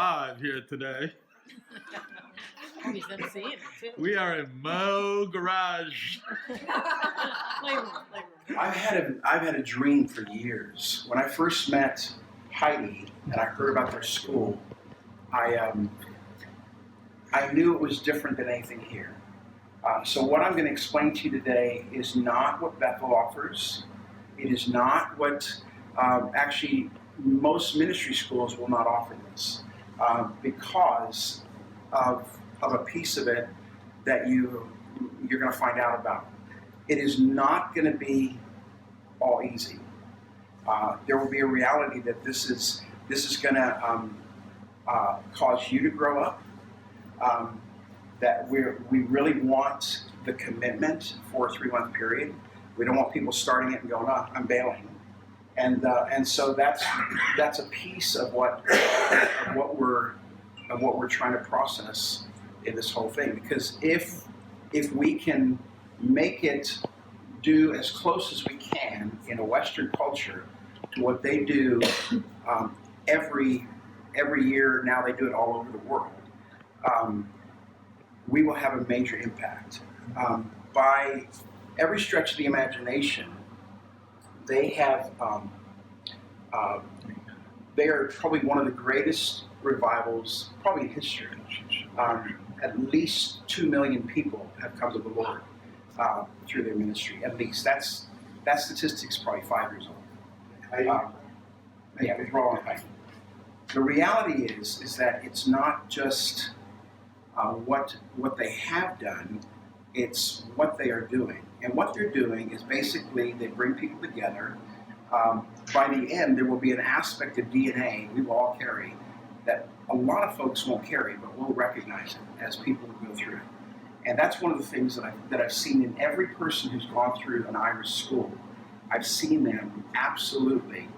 live here today. He's been seeing it too. We are in Mo Garage. I've had a dream for years. When I first met Heidi and I heard about their school, I knew it was different than anything here. So what I'm going to explain to you today is not what Bethel offers. It is not what actually most ministry schools will not offer this because of a piece of it that you're going to find out about. It is not going to be all easy. There will be a reality that this is going to cause you to grow up. That we really want the commitment for a 3-month period. We don't want people starting it and going, "Oh, I'm bailing," and so that's a piece of what we're trying to process in this whole thing. Because if we can make it do as close as we can in a Western culture to what they do every year, now they do it all over the world, we will have a major impact. By every stretch of the imagination, they have they are probably one of the greatest revivals probably in history. At least 2 million people have come to the Lord through their ministry. At least that statistic's probably 5 years old. Yeah, we're all high. The reality is that it's not just what they have done, it's what they are doing. And what they're doing is basically they bring people together. By the end, there will be an aspect of DNA we will all carry that a lot of folks won't carry, but we'll recognize it as people who go through it. And that's one of the things that I've seen in every person who's gone through an Irish school. I've seen them absolutely.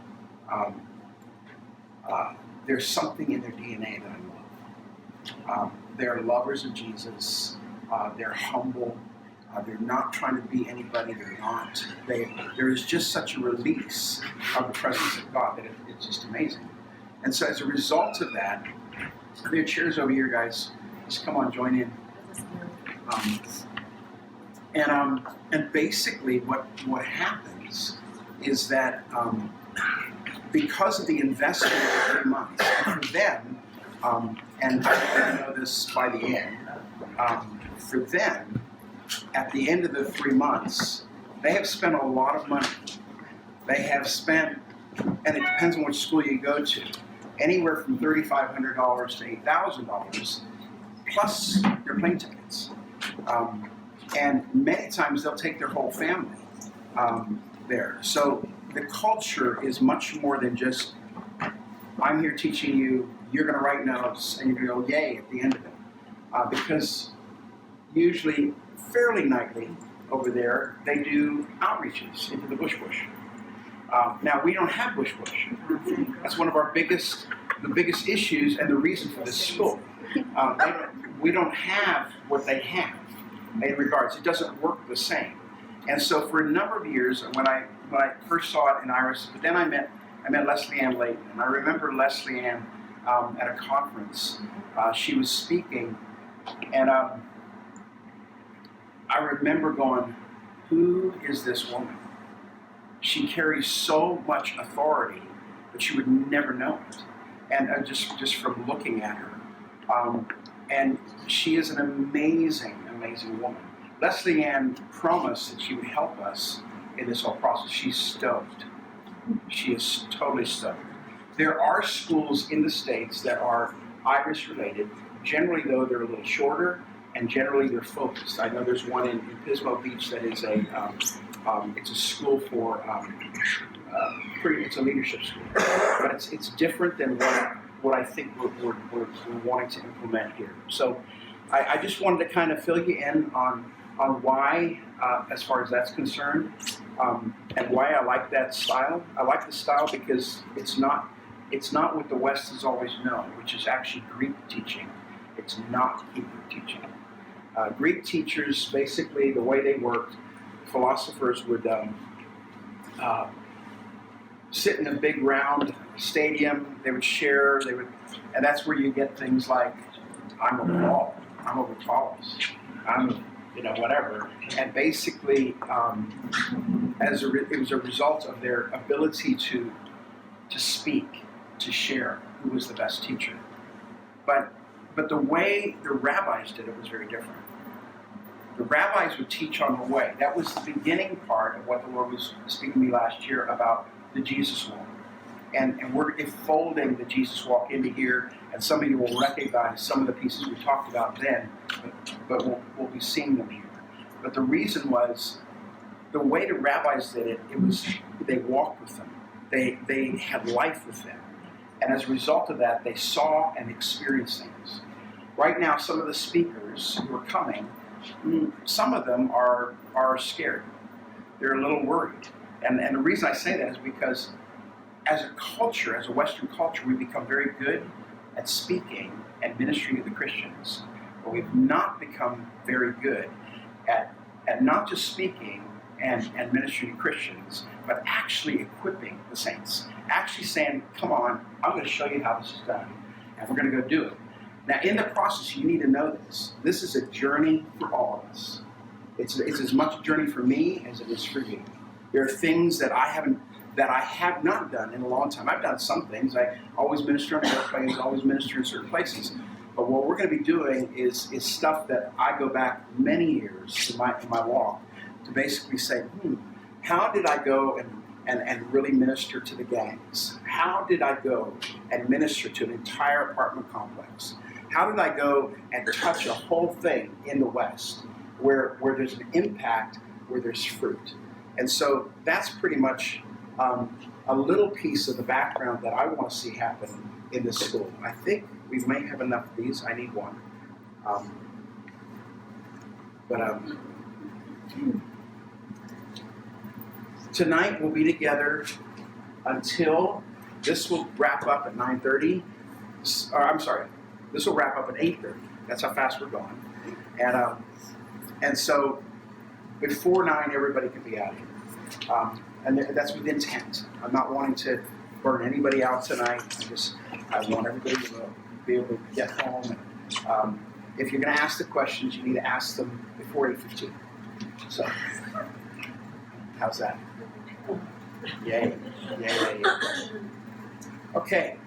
There's something in their DNA that I love. They're lovers of Jesus. They're humble. They're not trying to be anybody they're not. There is just such a release of the presence of God that it's just amazing. And so as a result of that, there are chairs over here, guys. Just come on, join in. And basically what happens is that because of the investment of 3 months, and for them, and I know this by the end, for them, at the end of the 3 months, they have spent a lot of money. They have spent, and it depends on which school you go to, anywhere from $3,500 to $8,000, plus their plane tickets. And many times they'll take their whole family there. So the culture is much more than just, I'm here teaching you, you're going to write notes, and you're going to go, yay, at the end of it. Because usually, fairly nightly, over there, they do outreaches into the bush. Now, we don't have bush. That's one of our biggest issues and the reason for this school. We don't have what they have in regards. It doesn't work the same. And so for a number of years, when I first saw it in Iris, but then I met Leslie Ann Layton, and I remember Leslie Ann at a conference. She was speaking, and I remember going, who is this woman? She carries so much authority, but you would never know it. And just from looking at her. And she is an amazing woman. Leslie Ann promised that she would help us in this whole process. She's stoked. She is totally stoked. There are schools in the States that are Irish related. Generally, though, they're a little shorter, and generally they're focused. I know there's one in Pismo Beach that is it's a school for it's a leadership school, but it's different than what I think we're wanting to implement here. So I just wanted to kind of fill you in on why, as far as that's concerned, and why I like that style. I like the style because it's not what the West has always known, which is actually Greek teaching. It's not Hebrew teaching. Greek teachers, basically, the way they worked, philosophers would sit in a big round stadium. They would share. And that's where you get things like, I'm a Paul, I'm a Apollos, I'm, whatever. And basically, it was a result of their ability to speak, to share who was the best teacher. But the way the rabbis did it was very different. The rabbis would teach on the way. That was the beginning part of what the Lord was speaking to me last year about the Jesus walk. And we're folding the Jesus walk into here, and some of you will recognize some of the pieces we talked about then, but we'll be seeing them here. But the reason was, the way the rabbis did it, they walked with them. They had life with them. And as a result of that, they saw and experienced things. Right now, some of the speakers who are coming, some of them are scared. They're a little worried. And the reason I say that is because as a culture, as a Western culture, we've become very good at speaking and ministering to the Christians. But we've not become very good at not just speaking and ministering to Christians, but actually equipping the saints. Actually saying, come on, I'm going to show you how this is done, and we're going to go do it. Now, in the process, you need to know this. This is a journey for all of us. It's as much a journey for me as it is for you. There are things that I have not done in a long time. I've done some things. I always minister on airplanes, always minister in certain places. But what we're going to be doing is stuff that I go back many years in my walk to basically say, how did I go and really minister to the gangs? How did I go and minister to an entire apartment complex? How did I go and touch a whole thing in the West where there's an impact, where there's fruit? And so that's pretty much a little piece of the background that I want to see happen in this school. I think we may have enough of these. I need one. Tonight we'll be together until this will wrap up at 9:30. Or I'm sorry, this will wrap up at 8:30. That's how fast we're going. And so before 9, everybody can be out here. And that's with intent. I'm not wanting to burn anybody out tonight. I want everybody to be able to get home. And, if you're going to ask the questions, you need to ask them before 8:15. So, how's that? Yay. Okay.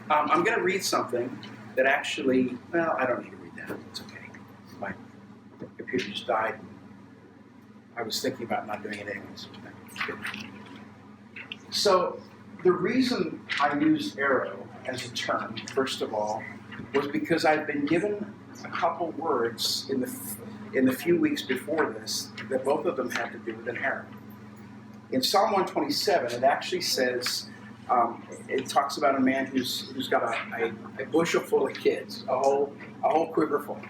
I'm going to read something that actually, well, I don't need to read that. It's okay. My computer just died. I was thinking about not doing it anyways. So the reason I used AAROW as a term, first of all, was because I'd been given a couple words in the few weeks before this that both of them had to do with an arrow. In Psalm 127, it actually says, it talks about a man who's got a bushel full of kids, a whole quiver full,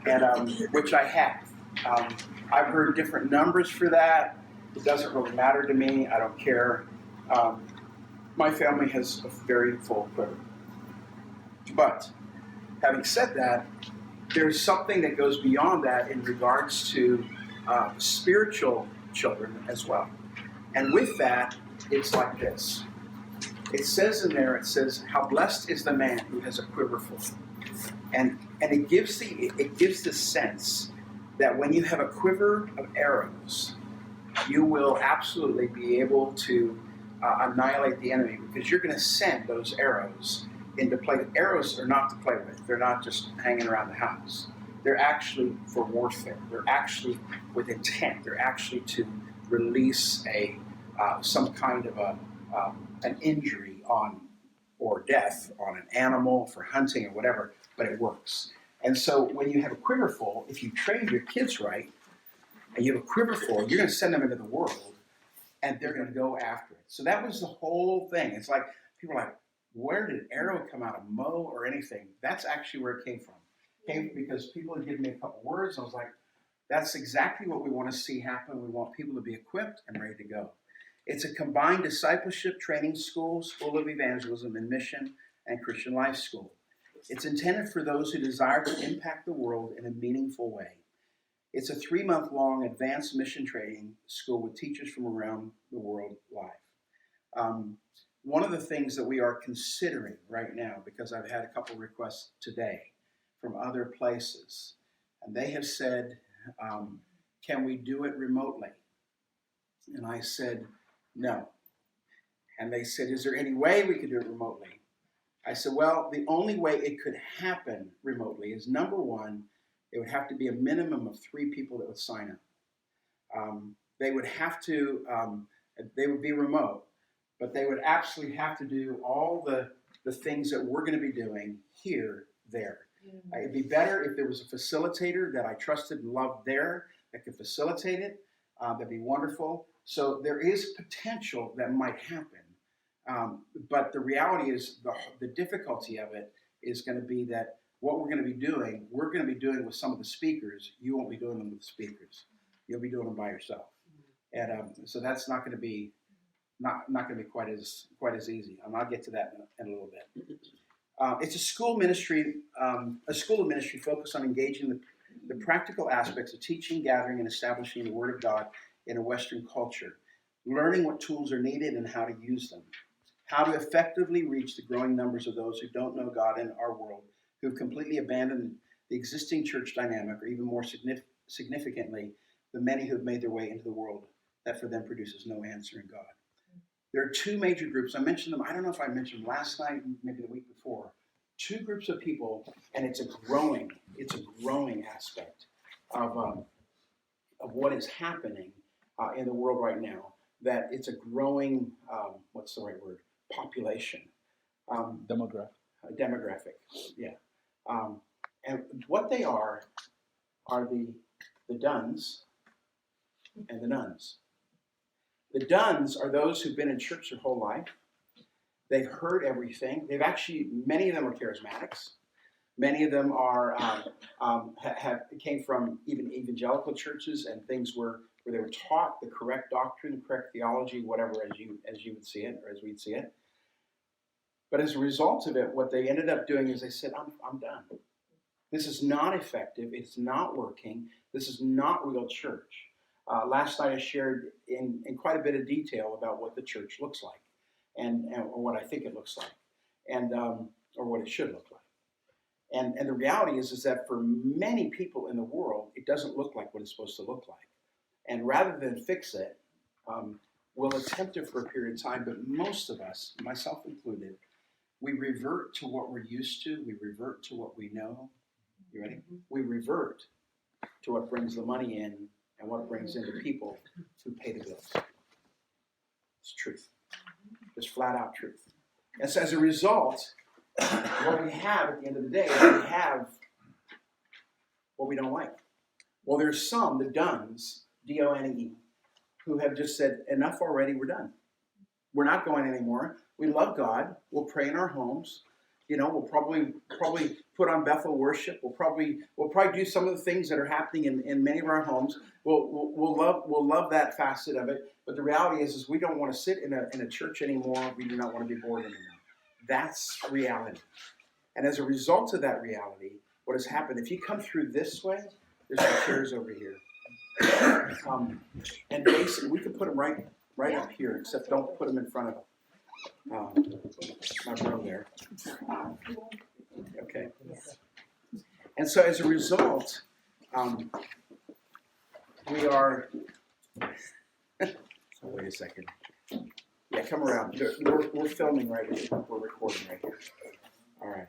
and which I have. I've heard different numbers for that. It doesn't really matter to me. I don't care. My family has a very full quiver. But having said that, there's something that goes beyond that in regards to spiritual children as well. And with that, it's like this. It says in there, how blessed is the man who has a quiver full. And it gives the sense that when you have a quiver of arrows, you will absolutely be able to annihilate the enemy, because you're going to send those arrows into play. Arrows are not to play with. They're not just hanging around the house. They're actually for warfare. They're actually with intent. They're actually to release some kind of an injury or death on an animal for hunting or whatever, but it works. And so when you have a quiver full, if you train your kids right, and you have a quiver full, you're going to send them into the world, and they're going to go after it. So that was the whole thing. It's like, people are like, where did AAROW come out of Mo or anything? That's actually where it came from. It came because people had given me a couple words, and I was like, that's exactly what we want to see happen. We want people to be equipped and ready to go. It's a combined discipleship training school of evangelism and mission, and Christian life school. It's intended for those who desire to impact the world in a meaningful way. It's a 3-month-long advanced mission training school with teachers from around the world live. One of the things that we are considering right now, because I've had a couple requests today from other places, and they have said, can we do it remotely? And I said, no. And they said, is there any way we could do it remotely? I said, well, the only way it could happen remotely is, number one, it would have to be a minimum of 3 people that would sign up. They would have to, they would be remote, but they would absolutely have to do all the things that we're going to be doing here, there. It'd be better if there was a facilitator that I trusted and loved there that could facilitate it. That'd be wonderful. So there is potential that might happen. But the reality is the difficulty of it is going to be that what we're going to be doing, we're going to be doing with some of the speakers. You won't be doing them with the speakers. You'll be doing them by yourself. And so that's not going to be not going to be quite as easy. And I'll get to that in a little bit. It's a school of ministry focused on engaging the practical aspects of teaching, gathering, and establishing the Word of God in a Western culture, learning what tools are needed and how to use them, how to effectively reach the growing numbers of those who don't know God in our world, who have completely abandoned the existing church dynamic, or even more significantly, the many who have made their way into the world that for them produces no answer in God. There are 2 major groups. I mentioned them. I don't know if I mentioned them last night, maybe the week before. 2 groups of people, and it's a growing aspect of what is happening in the world right now. That it's a growing, what's the right word? Population. Demographic. Yeah. And what they are the duns and the nuns. The duns are those who've been in church their whole life. They've heard everything. Many of them are charismatics. Many of them came from even evangelical churches and things where they were taught the correct doctrine, the correct theology, whatever, as you would see it, or as we'd see it. But as a result of it, what they ended up doing is they said, I'm done. This is not effective. It's not working. This is not real church. Last night I shared in quite a bit of detail about what the church looks like, or what I think it looks like, and or what it should look like. And the reality is that for many people in the world, it doesn't look like what it's supposed to look like. And rather than fix it, we'll attempt it for a period of time, but most of us, myself included, we revert to what we're used to. We revert to what we know. You ready? We revert to what brings the money in and what brings in the people who pay the bills. It's truth. It's flat out truth. And so as a result, what we have at the end of the day is we have what we don't like. Well, there's some, the duns, D-O-N-E, who have just said, enough already, we're done. We're not going anymore. We love God. We'll pray in our homes. We'll probably put on Bethel worship. We'll probably do some of the things that are happening in many of our homes. We'll love that facet of it. But the reality is we don't want to sit in a church anymore. We do not want to be bored anymore. That's reality. And as a result of that reality, what has happened? If you come through this way, there's some chairs over here, and basically we could put them right up here. Except don't put them in front of my room there. Okay. And so as a result, we are. Oh, wait a second. Yeah, come around. We're filming right here. We're recording right here. All right.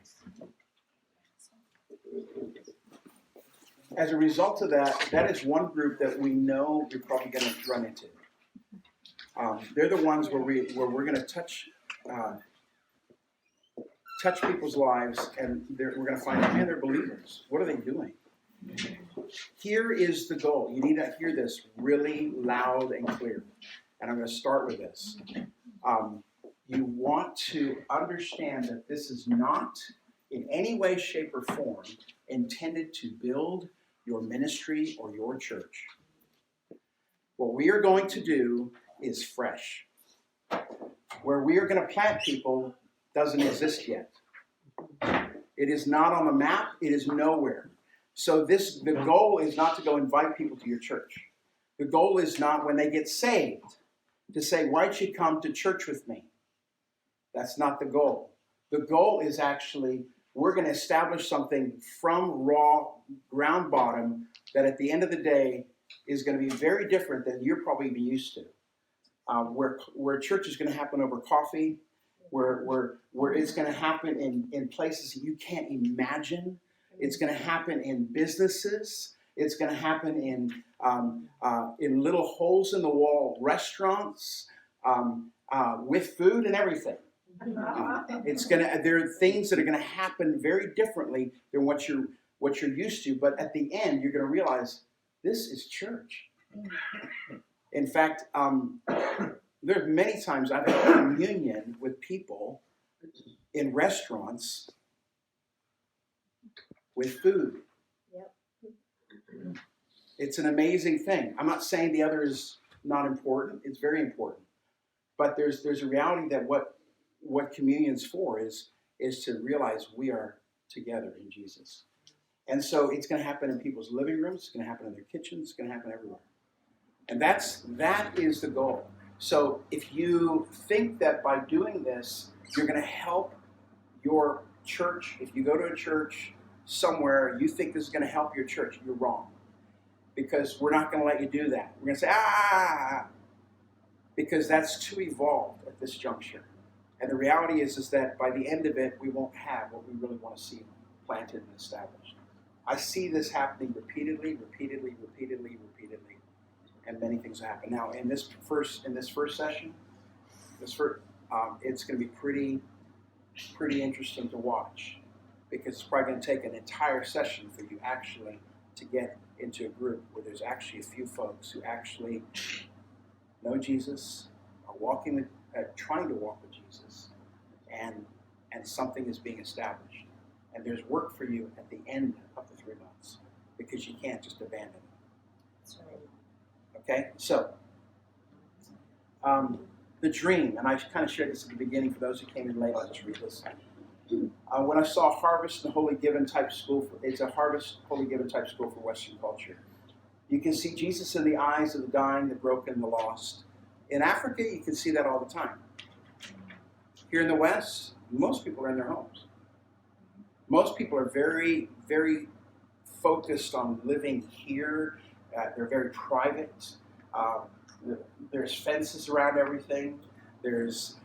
As a result of that is one group that we know we're probably going to run into. They're the ones where we're going to touch people's lives, and we're going to find out, man, they're believers. What are they doing? Here is the goal. You need to hear this really loud and clear. And I'm going to start with this. You want to understand that this is not in any way, shape, or form intended to build your ministry or your church. What we are going to do is fresh. Where we are going to plant people doesn't exist yet. It is not on the map. It is nowhere. So the goal is not to go invite people to your church. The goal is not when they get saved, to say, why don't you come to church with me? That's not the goal. The goal is actually, we're going to establish something from raw ground bottom that at the end of the day is going to be very different than you're probably even used to. Where church is going to happen over coffee, where it's going to happen in places you can't imagine. It's going to happen in businesses. It's going to happen in little holes in the wall restaurants with food and everything. There are things that are going to happen very differently than what you're used to. But at the end, you're going to realize this is church. In fact, there are many times I've had communion with people in restaurants with food. Yep. It's an amazing thing. I'm not saying the other is not important. It's very important. But there's a reality that what communion's for is to realize we are together in Jesus. And so it's going to happen in people's living rooms. It's going to happen in their kitchens. It's going to happen everywhere. And that is the goal. So if you think that by doing this, you're going to help your church, if you go to a church somewhere, you think this is going to help your church, you're wrong. Because we're not going to let you do that. We're going to say, because that's too evolved at this juncture. And the reality is that by the end of it, we won't have what we really want to see planted and established. I see this happening repeatedly, and many things happen. Now, in this first session, it's going to be pretty interesting to watch, because it's probably going to take an entire session for you actually to get into a group where there's actually a few folks who actually know Jesus, are trying to walk with Jesus, and something is being established. And there's work for you at the end of the 3 months, because you can't just abandon it. That's right. Okay, so the dream, and I kind of shared this at the beginning for those who came in late. I'll just read this. When I saw Harvest and Holy Given type school, it's a Harvest Holy Given type school for Western culture. You can see Jesus in the eyes of the dying, the broken, the lost. In Africa, you can see that all the time. Here in the West, most people are in their homes. Most people are very, very focused on living here. They're very private. There's fences around everything. There's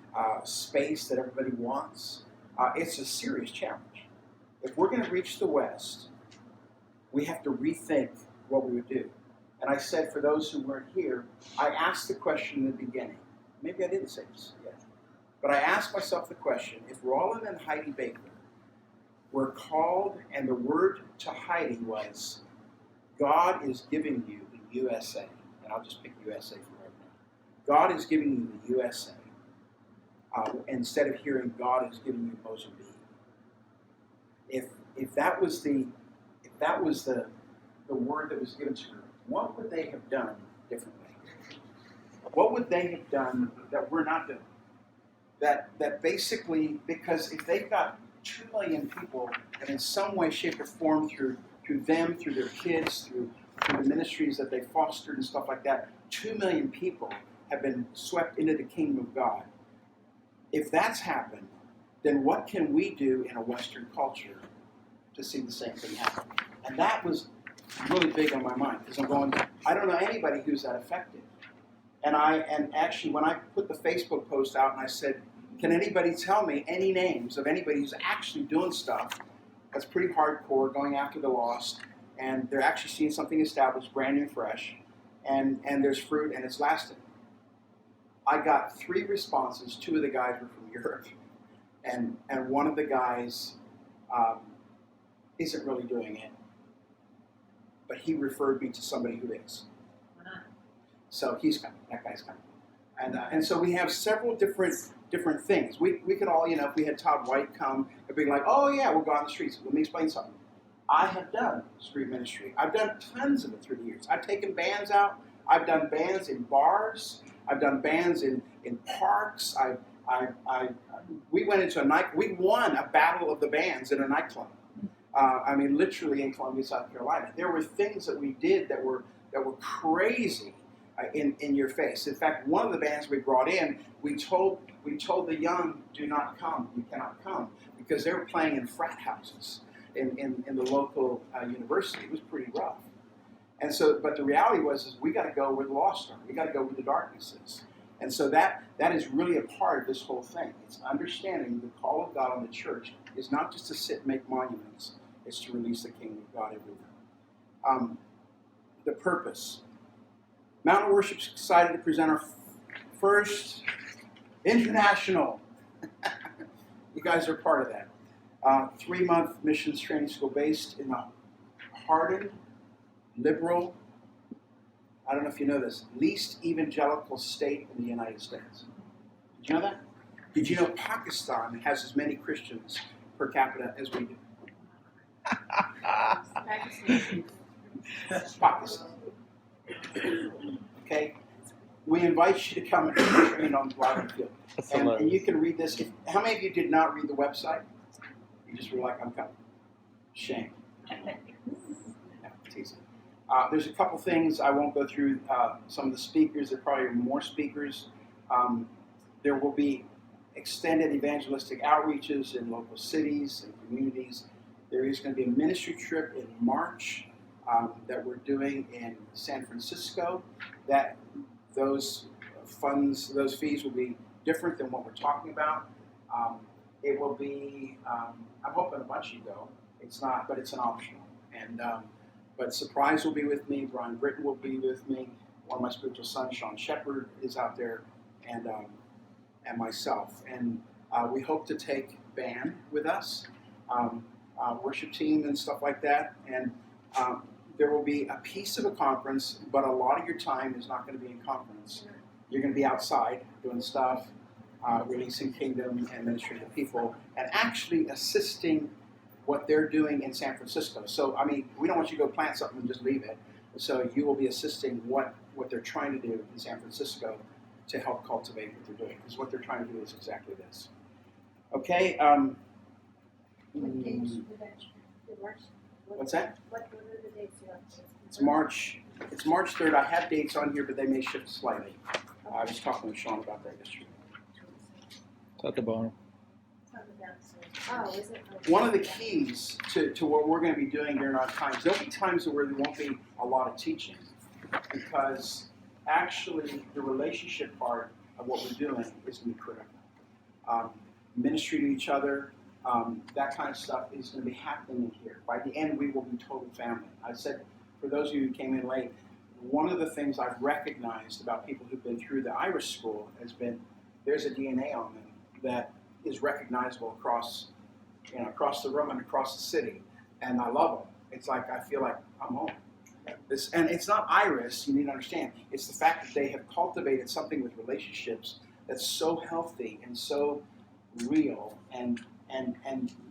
space that everybody wants. It's a serious challenge. If we're going to reach the West, we have to rethink what we would do. And I said, for those who weren't here, I asked the question in the beginning. Maybe I didn't say this yet. But I asked myself the question, if Roland and Heidi Baker were called, and the word to Heidi was, God is giving you the USA. And I'll just pick USA for right now. God is giving you the USA. Instead of hearing God is giving you Mozambique. If that was the word that was given to her, what would they have done differently? What would they have done that we're not doing? That basically, because if they've got 2 million people that in some way, shape, or form through them, through their kids, through the ministries that they fostered and stuff like that, 2 million people have been swept into the kingdom of God. If that's happened, then what can we do in a Western culture to see the same thing happen? And that was really big on my mind, because I'm going, I don't know anybody who's that effective. And actually, when I put the Facebook post out and I said, can anybody tell me any names of anybody who's actually doing stuff that's pretty hardcore, going after the lost, and they're actually seeing something established, brand new, fresh, and there's fruit and it's lasting. I got 3 responses. 2 of the guys were from Europe, and one of the guys isn't really doing it, but he referred me to somebody who is. So he's coming. That guy's coming. And so we have several different things. We could all, if we had Todd White come, it'd be like, oh yeah, we'll go on the streets. Let me explain something. I have done street ministry. I've done tons of it through the years. I've taken bands out. I've done bands in bars. I've done bands in parks. We went into we won a battle of the bands in a nightclub. Literally in Columbia, South Carolina. There were things that we did that were crazy, in your face. In fact, one of the bands we brought in, we told the young, do not come, you cannot come, because they were playing in frat houses in the local university. It was pretty rough. And so, but the reality is we got to go where the lost are. We got to go where the darkness is. And so that is really a part of this whole thing. It's understanding the call of God on the church is not just to sit and make monuments. It's to release the kingdom of God everywhere. The purpose. Mountain Worship's excited to present our first international. You guys are part of that. 3-month missions training school based in the hardened, liberal, I don't know if you know this, least evangelical state in the United States. Did you know that? Did you know Pakistan has as many Christians per capita as we do? Pakistan. Okay? We invite you to come and train on the Bible field. And you can read this. How many of you did not read the website? You just were like, I'm coming. Shame. No, teasing. There's a couple things. I won't go through some of the speakers. There probably are more speakers. There will be extended evangelistic outreaches in local cities and communities. There is going to be a ministry trip in March that we're doing in San Francisco. That those fees will be different than what we're talking about. It will be, I'm hoping a bunch of you go. It's not, but it's an optional. And but Surprise will be with me. Brian Britton will be with me. One of my spiritual sons, Sean Shepard, is out there, and myself. And we hope to take band with us, worship team and stuff like that. And there will be a piece of a conference, but a lot of your time is not going to be in conference. You're going to be outside doing stuff, releasing kingdom and ministering to people, and actually assisting what they're doing in San Francisco. So, I mean, we don't want you to go plant something and just leave it. So you will be assisting what they're trying to do in San Francisco to help cultivate what they're doing. Because what they're trying to do is exactly this. Okay. What's that? What are the dates you have? It's March 3rd. I have dates on here, but they may shift slightly. I was talking with Sean about that yesterday. Talk about it. Oh, is it? One of the keys to what we're going to be doing during our times, there'll be times where there won't be a lot of teaching, because actually the relationship part of what we're doing is going to be critical. Ministry to each other, that kind of stuff is going to be happening in here. By the end, we will be total family. I said, for those of you who came in late, one of the things I've recognized about people who've been through the Irish school has been there's a DNA on them that is recognizable across the room and across the city, and I love them. It's like I feel like I'm home. And it's not Irish. You need to understand. It's the fact that they have cultivated something with relationships that's so healthy and so real, and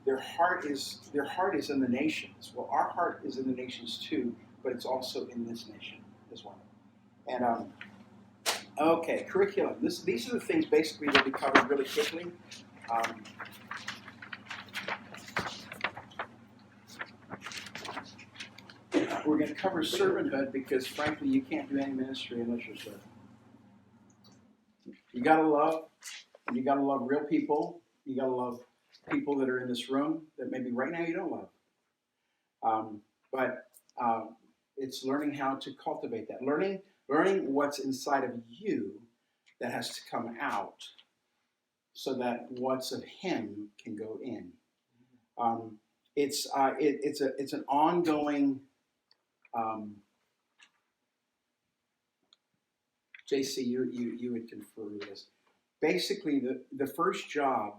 their heart is in the nations. Well, our heart is in the nations too, but it's also in this nation as well. And okay, curriculum. These are the things basically that we covered really quickly. We're going to cover servanthood because, frankly, you can't do any ministry unless you're servant. You got to love, and you got to love real people. You got to love people that are in this room that maybe right now you don't love. But it's learning how to cultivate that. Learning what's inside of you that has to come out so that what's of Him can go in. It's an ongoing. JC, you would confer with this. Basically, the first job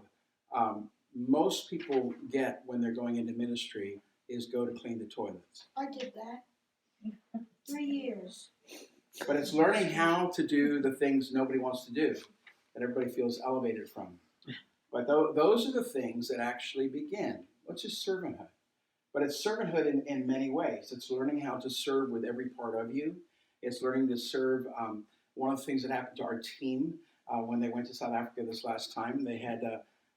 most people get when they're going into ministry is go to clean the toilets. I did that. 3 years. But it's learning how to do the things nobody wants to do, that everybody feels elevated from. But those are the things that actually begin. What's just servanthood? But it's servanthood in many ways. It's learning how to serve with every part of you. It's learning to serve. One of the things that happened to our team when they went to South Africa this last time, they had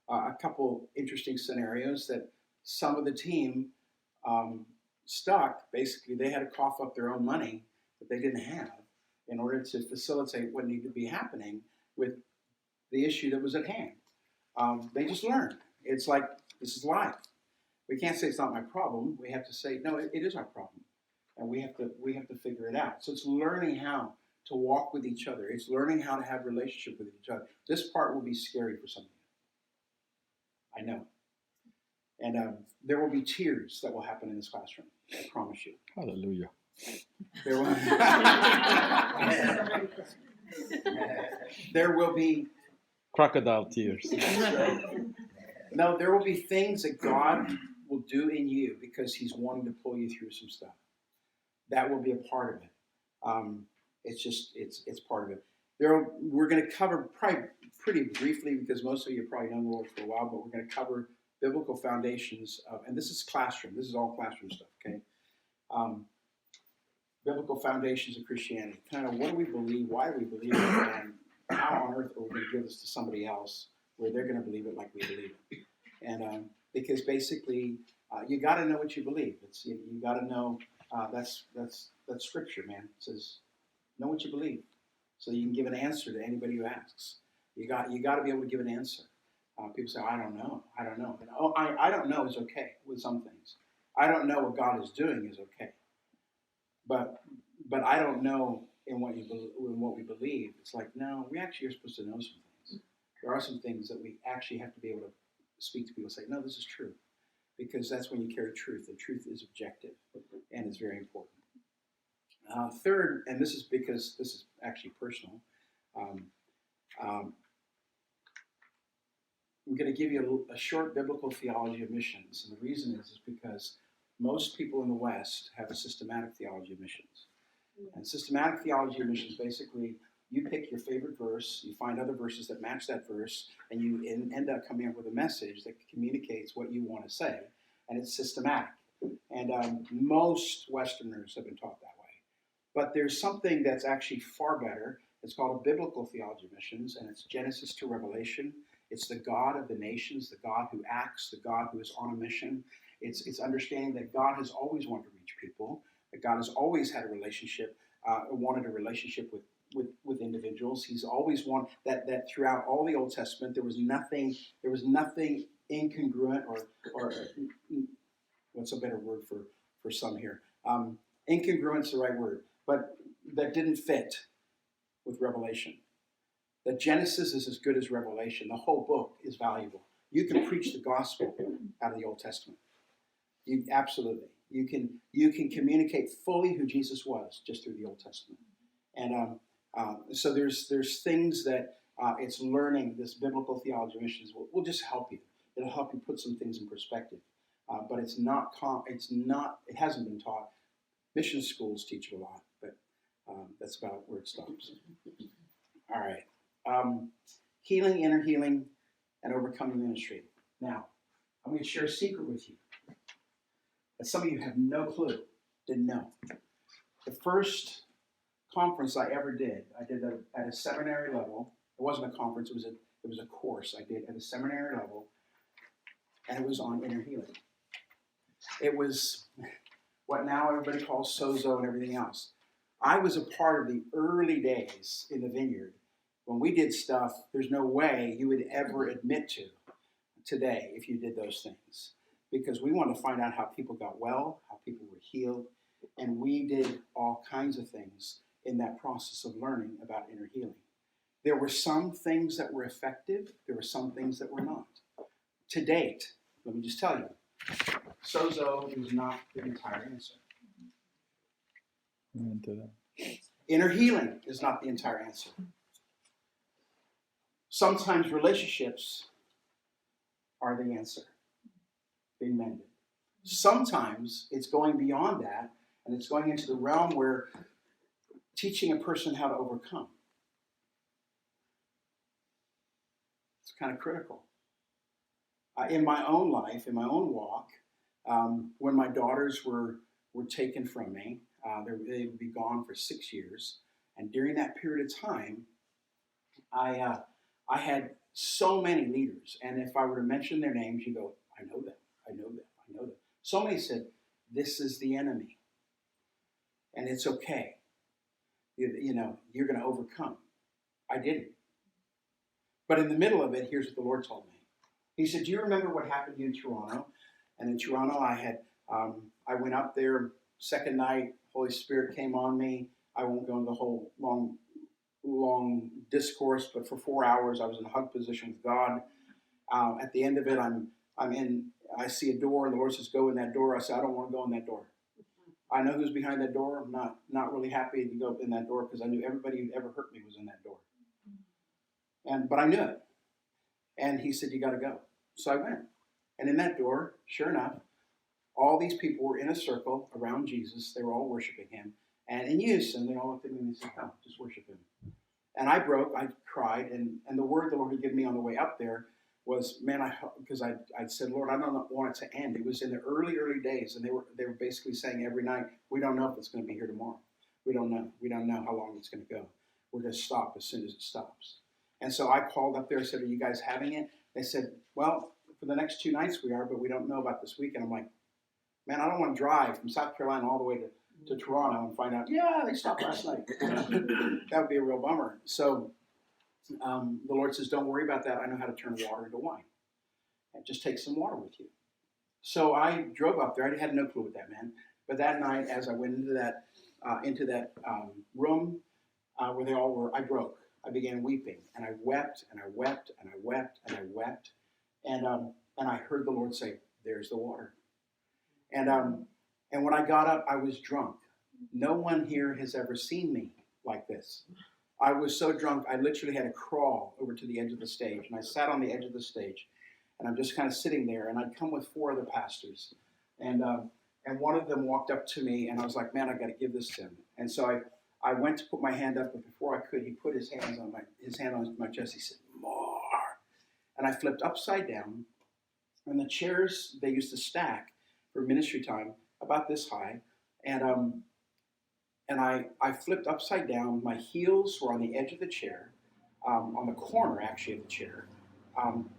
a couple interesting scenarios that some of the team stuck. Basically, they had to cough up their own money that they didn't have in order to facilitate what needed to be happening with the issue that was at hand. They just learned. It's like, this is life. We can't say it's not my problem. We have to say, no, it is our problem. And we have to figure it out. So it's learning how to walk with each other. It's learning how to have relationship with each other. This part will be scary for some of you. I know. And there will be tears that will happen in this classroom. I promise you. Hallelujah. There will, there will be Crocodile tears. no, there will be things that God will do in you because He's wanting to pull you through some stuff. That will be a part of it. It's part of it. We're going to cover probably pretty briefly because most of you have probably known the Lord for a while, but we're going to cover biblical foundations of, and this is classroom. This is all classroom stuff. Okay. Biblical foundations of Christianity. Kind of what do we believe? Why do we believe it? And how on earth are we going to give this to somebody else where they're going to believe it like we believe it? And because basically, you got to know what you believe. You got to know that's scripture, man. It says know what you believe, so you can give an answer to anybody who asks. You got to be able to give an answer. People say, I don't know. And, I don't know is okay with some things. I don't know what God is doing is okay. But I don't know in what we believe. It's like, no, we actually are supposed to know some things. There are some things that we actually have to be able to speak to people and say, no, this is true. Because that's when you carry truth, and truth is objective, and it's very important. Third, and this is because this is actually personal, I'm going to give you a short biblical theology of missions. And the reason is because most people in the West have a systematic theology of missions. And systematic theology of missions, basically, you pick your favorite verse, you find other verses that match that verse, and you end up coming up with a message that communicates what you want to say. And it's systematic. And most Westerners have been taught that way. But there's something that's actually far better. It's called a biblical theology of missions, and it's Genesis to Revelation. It's the God of the nations, the God who acts, the God who is on a mission. It's understanding that God has always wanted to reach people, that God has always had a relationship, wanted a relationship with individuals. He's always wanted that throughout all the Old Testament there was nothing incongruent or what's a better word for some here? Incongruent's the right word, but that didn't fit with Revelation. That Genesis is as good as Revelation. The whole book is valuable. You can preach the gospel out of the Old Testament. Absolutely. You can communicate fully who Jesus was just through the Old Testament. And so there's things that it's learning this biblical theology of missions will just help you. It'll help you put some things in perspective. But it hasn't been taught. Mission schools teach it a lot, but that's about where it stops. All right. Healing, inner healing, and overcoming ministry. Now, I'm going to share a secret with you that some of you have no clue, didn't know. The first conference I ever did, I did that at a seminary level. It wasn't a conference, it was a course I did at a seminary level, and it was on inner healing. It was what now everybody calls sozo and everything else. I was a part of the early days in the vineyard when we did stuff there's no way you would ever admit to today if you did those things. Because we wanted to find out how people got well, how people were healed, and we did all kinds of things in that process of learning about inner healing. There were some things that were effective, there were some things that were not. To date, let me just tell you, sozo is not the entire answer. Amen to that. Inner healing is not the entire answer. Sometimes relationships are the answer, being mended. Sometimes it's going beyond that, and it's going into the realm where teaching a person how to overcome. It's kind of critical. In my own life, in my own walk, when my daughters were taken from me, they would be gone for 6 years, and during that period of time, I had so many leaders, and if I were to mention their names, you go, I know them, I know them, I know them. So many said, this is the enemy, and it's okay. you're going to overcome. I didn't. But in the middle of it, here's what the Lord told me. He said, do you remember what happened to you in Toronto? And in Toronto, I went up there, second night, Holy Spirit came on me. I won't go into the whole long discourse, but for 4 hours, I was in a hug position with God. At the end of it, I see a door, and the Lord says, go in that door. I said, I don't want to go in that door. I know who's behind that door. I'm not really happy to go in that door because I knew everybody who'd ever hurt me was in that door. But I knew it. And he said, you got to go. So I went. And in that door, sure enough, all these people were in a circle around Jesus. They were all worshiping him. And in unison, they all looked at me and they said, come, just worship him. And I cried. And the word the Lord had given me on the way up there was, man, because I said, Lord, I don't want it to end. It was in the early days. And they were basically saying every night, we don't know if it's going to be here tomorrow. We don't know. We don't know how long it's going to go. We're going to stop as soon as it stops. And so I called up there and said, are you guys having it? They said, well, for the next 2 nights we are, but we don't know about this weekend. I'm like, man, I don't want to drive from South Carolina all the way to Toronto and find out, yeah, they stopped last night. That would be a real bummer. So the Lord says, don't worry about that. I know how to turn water into wine. And just take some water with you. So I drove up there. I had no clue what that meant. But that night, as I went into that room where they all were, I broke. I began weeping, and I wept, and I wept, and I wept, and I wept, and I heard the Lord say, "There's the water." And when I got up, I was drunk. No one here has ever seen me like this. I was so drunk, I literally had to crawl over to the edge of the stage, and I sat on the edge of the stage, and I'm just kind of sitting there, and I'd come with 4 other pastors, and one of them walked up to me, and I was like, man, I got to give this to him, and so I went to put my hand up, but before I could, he put his hand on my chest. He said, more. And I flipped upside down, and the chairs they used to stack for ministry time about this high, and I flipped upside down. My heels were on the edge of the chair, on the corner actually of the chair.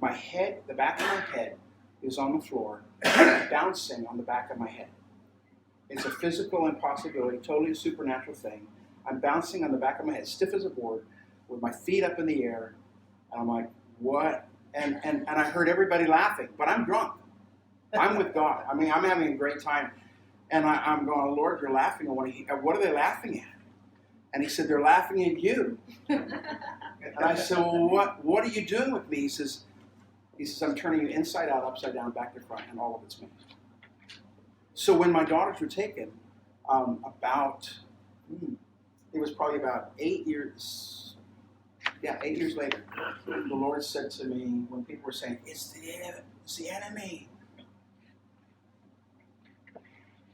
My head, the back of my head, is on the floor, bouncing on the back of my head. It's a physical impossibility, totally a supernatural thing. I'm bouncing on the back of my head, stiff as a board, with my feet up in the air. And I'm like, what? And I heard everybody laughing, but I'm drunk. I'm with God. I mean, I'm having a great time. And I'm going, Lord, you're laughing. What are they laughing at? And he said, they're laughing at you. And I said, well, what are you doing with me? He says, I'm turning you inside out, upside down, back to front, and all of it's mixed. So when my daughters were taken, it was probably about 8 years. Yeah, 8 years later, the Lord said to me, when people were saying, it's the enemy.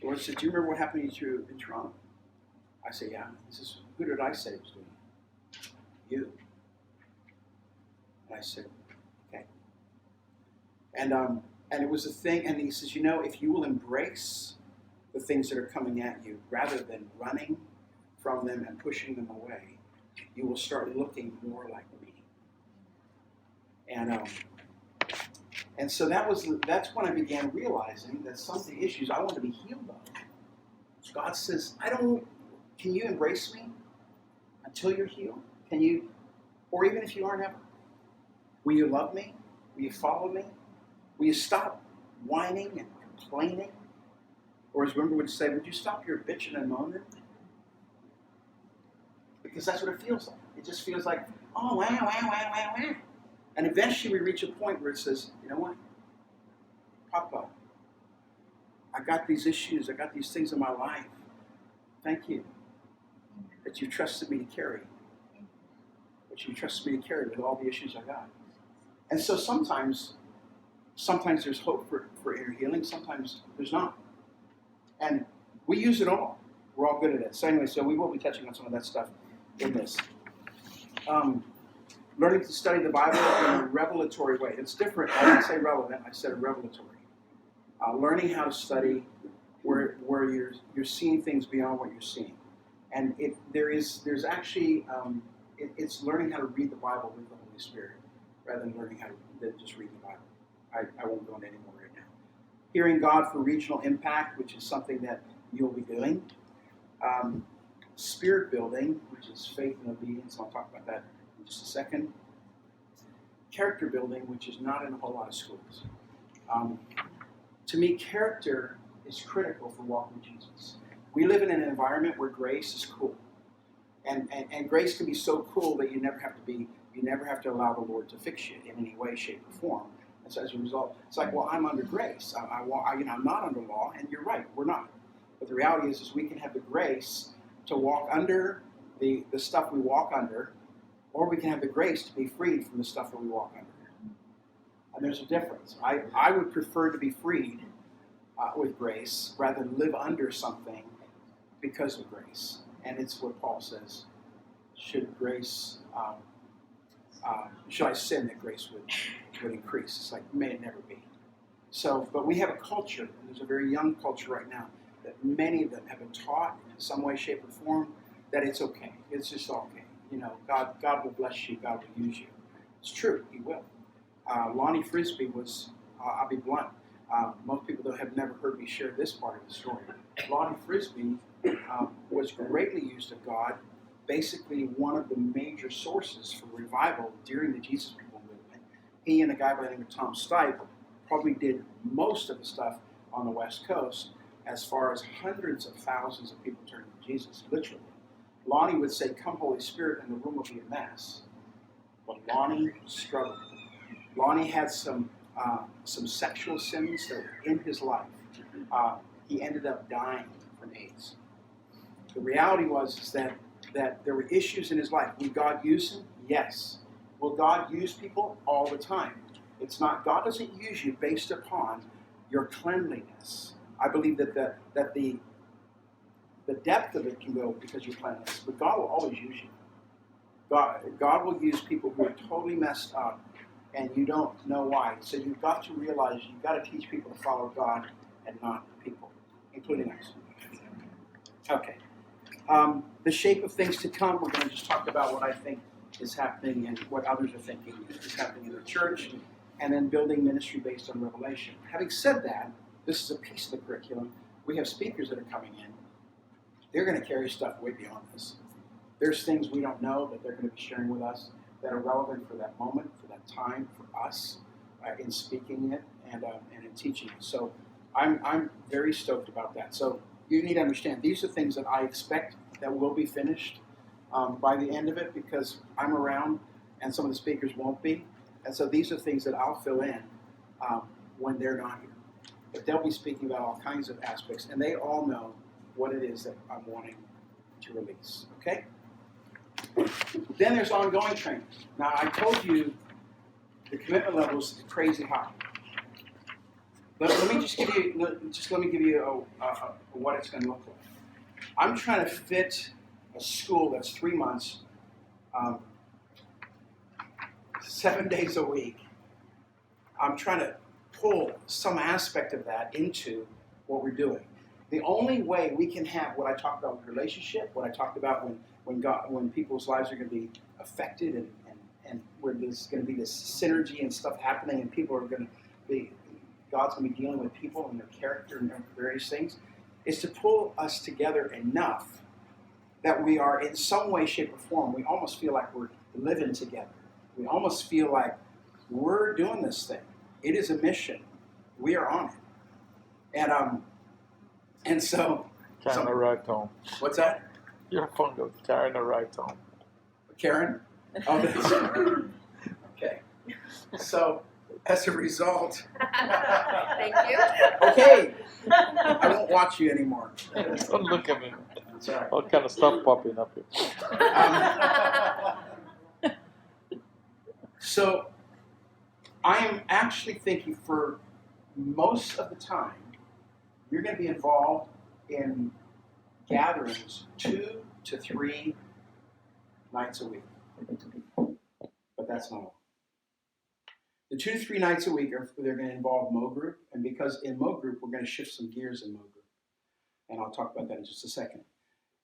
The Lord said, do you remember what happened to you in Toronto? I said, yeah. He says, who did I say was doing it? You. And I said, okay. And it was a thing, and he says, if you will embrace the things that are coming at you, rather than running from them and pushing them away, you will start looking more like me. And so that's when I began realizing that some of the issues I want to be healed of. God says, can you embrace me until you're healed? Can you, or even if you aren't ever, will you love me? Will you follow me? Will you stop whining and complaining? Or as Wimber would say, would you stop your bitching and moaning? Because that's what it feels like. It just feels like, oh, wow. And eventually we reach a point where it says, you know what? Papa, I got these issues. I got these things in my life. Thank you that you trusted me to carry. That you trusted me to carry with all the issues I got. And so sometimes there's hope for inner healing. Sometimes there's not. And we use it all. We're all good at it. So anyway, we will be touching on some of that stuff in this. Learning to study the Bible in a revelatory way. It's different. I didn't say relevant. I said revelatory. Learning how to study where you're seeing things beyond what you're seeing. And there's actually it's learning how to read the Bible with the Holy Spirit rather than learning how to just read the Bible. I won't go into any more right now. Hearing God for regional impact, which is something that you'll be doing. spirit building, which is faith and obedience. I'll talk about that in just a second. Character building, which is not in a whole lot of schools. To me, character is critical for walking with Jesus. We live in an environment where grace is cool. And grace can be so cool that you never have to allow the Lord to fix you in any way, shape, or form. And so as a result, it's like, well, I'm under grace. I'm not under law, and you're right, we're not. But the reality is we can have the grace to walk under the stuff we walk under, or we can have the grace to be freed from the stuff that we walk under. And there's a difference. I would prefer to be freed with grace rather than live under something because of grace. And it's what Paul says. Should I sin that grace would increase? It's like, may it never be. So, but we have a culture, and there's a very young culture right now, that many of them have been taught in some way, shape, or form that it's okay. It's just okay. God will bless you. God will use you. It's true. He will. Lonnie Frisbee was, I'll be blunt, most people that have never heard me share this part of the story. Lonnie Frisbee was greatly used of God, basically one of the major sources for revival during the Jesus People movement. He and a guy by the name of Tom Steyne probably did most of the stuff on the West Coast as far as hundreds of thousands of people turning to Jesus, literally. Lonnie would say, "Come, Holy Spirit," and the room would be a mess. But Lonnie struggled. Lonnie had some sexual sins that were in his life. He ended up dying from AIDS. The reality was that there were issues in his life. Will God use him? Yes. Will God use people? All the time. It's not, God doesn't use you based upon your cleanliness. I believe that the depth of it can go because of your cleanliness, but God will always use you. God will use people who are totally messed up and you don't know why. So you've got to realize you've got to teach people to follow God and not people, including us. Okay. The shape of things to come, we're going to just talk about what I think is happening and what others are thinking is happening in the church, and then building ministry based on revelation. Having said that, this is a piece of the curriculum. We have speakers that are coming in. They're going to carry stuff way beyond this. There's things we don't know that they're going to be sharing with us that are relevant for that moment, for that time, for us, in speaking it and in teaching it. So I'm very stoked about that. So you need to understand, these are things that I expect that will be finished by the end of it because I'm around and some of the speakers won't be. And so these are things that I'll fill in when they're not here. But they'll be speaking about all kinds of aspects, and they all know what it is that I'm wanting to release. Okay? Then there's ongoing training. Now, I told you the commitment level is crazy high. But let me just give you what it's going to look like. I'm trying to fit a school that's 3 months, 7 days a week. I'm trying to pull some aspect of that into what we're doing. The only way we can have what I talked about with relationship, what I talked about when people's lives are going to be affected and where there's going to be this synergy and stuff happening and people are going to be, God's going to be dealing with people and their character and their various things, is to pull us together enough that we are in some way, shape, or form, we almost feel like we're living together. We almost feel like we're doing this thing. It is a mission. We are on it. And so... Carrying a ride home. What's that? Your phone goes carrying a ride home. Karen? Oh, that's okay. So, as a result... Thank you. Okay. I won't watch you anymore. Don't look at me. Sorry. All kind of stuff popping up here. So, I am actually thinking for most of the time, you're going to be involved in gatherings 2 to 3 nights a week. But that's not all. The 2 to 3 nights a week, they're going to involve Mo Group, and because in Mo Group, we're going to shift some gears in Mo Group. And I'll talk about that in just a second.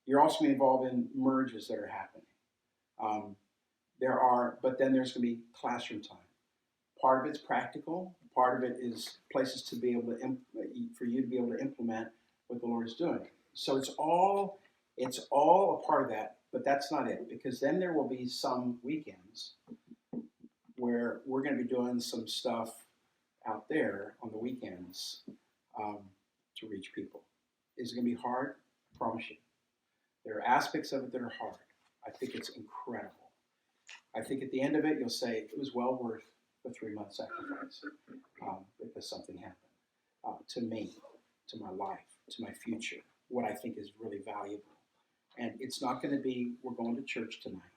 You're also going to be involved in merges that are happening. But then there's going to be classroom time. Part of it's practical. Part of it is places to be able to, for you to be able to implement what the Lord is doing. So it's all It's all a part of that, but that's not it, because then there will be some weekends where we're going to be doing some stuff out there on the weekends to reach people. Is it going to be hard? I promise you. There are aspects of it that are hard. I think it's incredible. I think at the end of it, you'll say it was well worth the 3-month sacrifice because something happened to me, to my life, to my future, what I think is really valuable. And it's not going to be, we're going to church tonight,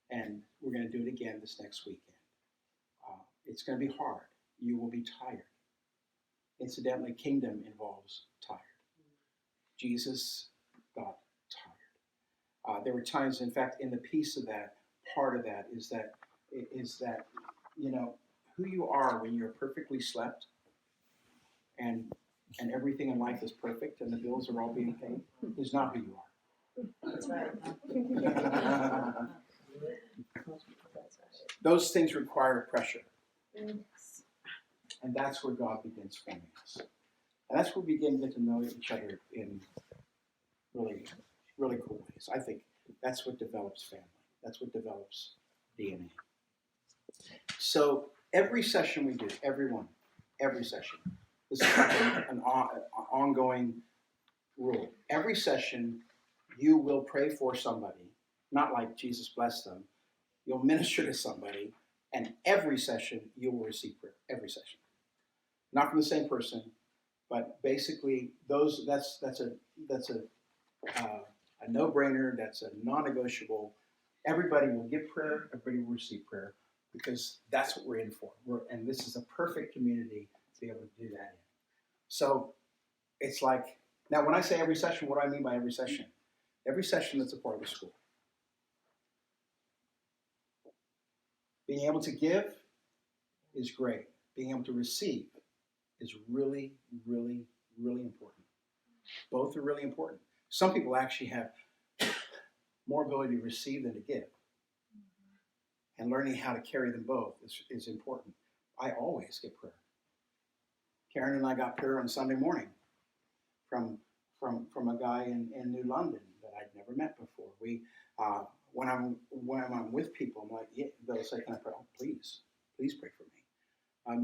and we're going to do it again this next weekend. It's going to be hard. You will be tired. Incidentally, kingdom involves tired. Jesus got tired. There were times, in fact, in the piece of that, part of that is that, you know, who you are when you're perfectly slept and everything in life is perfect and the bills are all being paid is not who you are. That's right. Those things require pressure. And that's where God begins forming us. And that's where we begin to get to know each other in really, really cool ways. I think that's what develops family. That's what develops DNA. So every session we do, every session, this is like an ongoing rule. Every session, you will pray for somebody, not like Jesus blessed them. You'll minister to somebody, and every session you will receive prayer. Every session, not from the same person, but basically that's a no-brainer. That's a non-negotiable. Everybody will give prayer. Everybody will receive prayer because that's what we're in for. And this is a perfect community to be able to do that in. So it's like, now when I say every session, what do I mean by every session? Every session that's a part of the school. Being able to give is great. Being able to receive is really, really, really important. Both are really important. Some people actually have more ability to receive than to give. And learning how to carry them both is important. I always get prayer. Karen and I got prayer on Sunday morning from a guy in New London that I'd never met before. We when I'm with people, I'm like, yeah, they'll say, "Can I pray?" Oh, please pray for me. I'm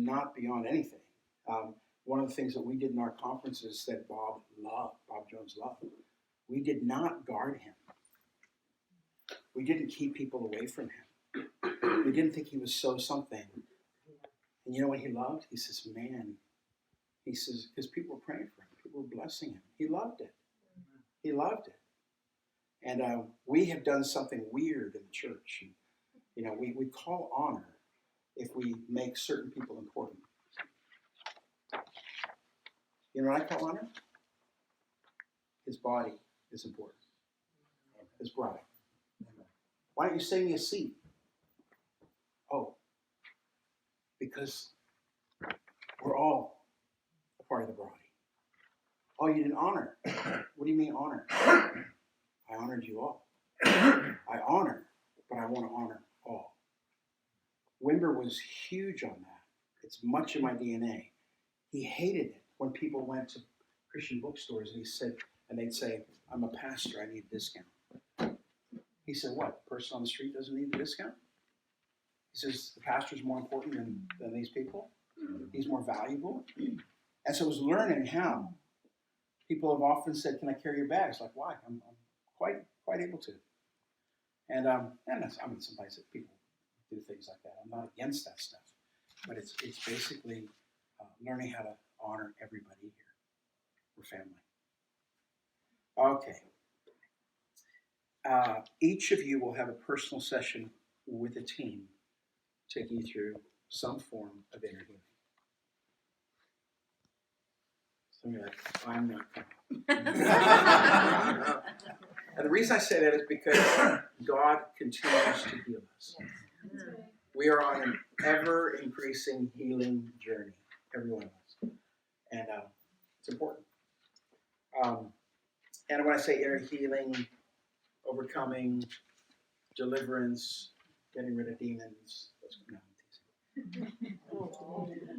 not beyond anything. One of the things that we did in our conferences that Bob Jones loved, we did not guard him. We didn't keep people away from him. We didn't think he was so something. And you know what he loved? He says, man, he says, because people were praying for him. People were blessing him. He loved it. He loved it. And we have done something weird in the church. And, you know, we call honor if we make certain people important. You know what I call honor? His body is important. His bride. Why don't you save me a seat? Oh, because we're all a part of the body. Oh, you didn't honor. What do you mean honor? I honored you all. I honor, but I want to honor all. Wimber was huge on that. It's much in my DNA. He hated it when people went to Christian bookstores and they'd say, I'm a pastor, I need a discount. He said, what? The person on the street doesn't need the discount? He says, the pastor's more important than these people? He's more valuable? And so I was learning how. People have often said, can I carry your bags? Like, why? I'm quite able to. And sometimes people do things like that. I'm not against that stuff. But it's basically learning how to honor everybody here. We're family. Okay. Each of you will have a personal session with a team taking you through some form of inner healing. Some of you are like, I'm not coming. And the reason I say that is because God continues to heal us. We are on an ever-increasing healing journey, every one of us. And it's important. And when I say inner healing, overcoming, deliverance, getting rid of demons,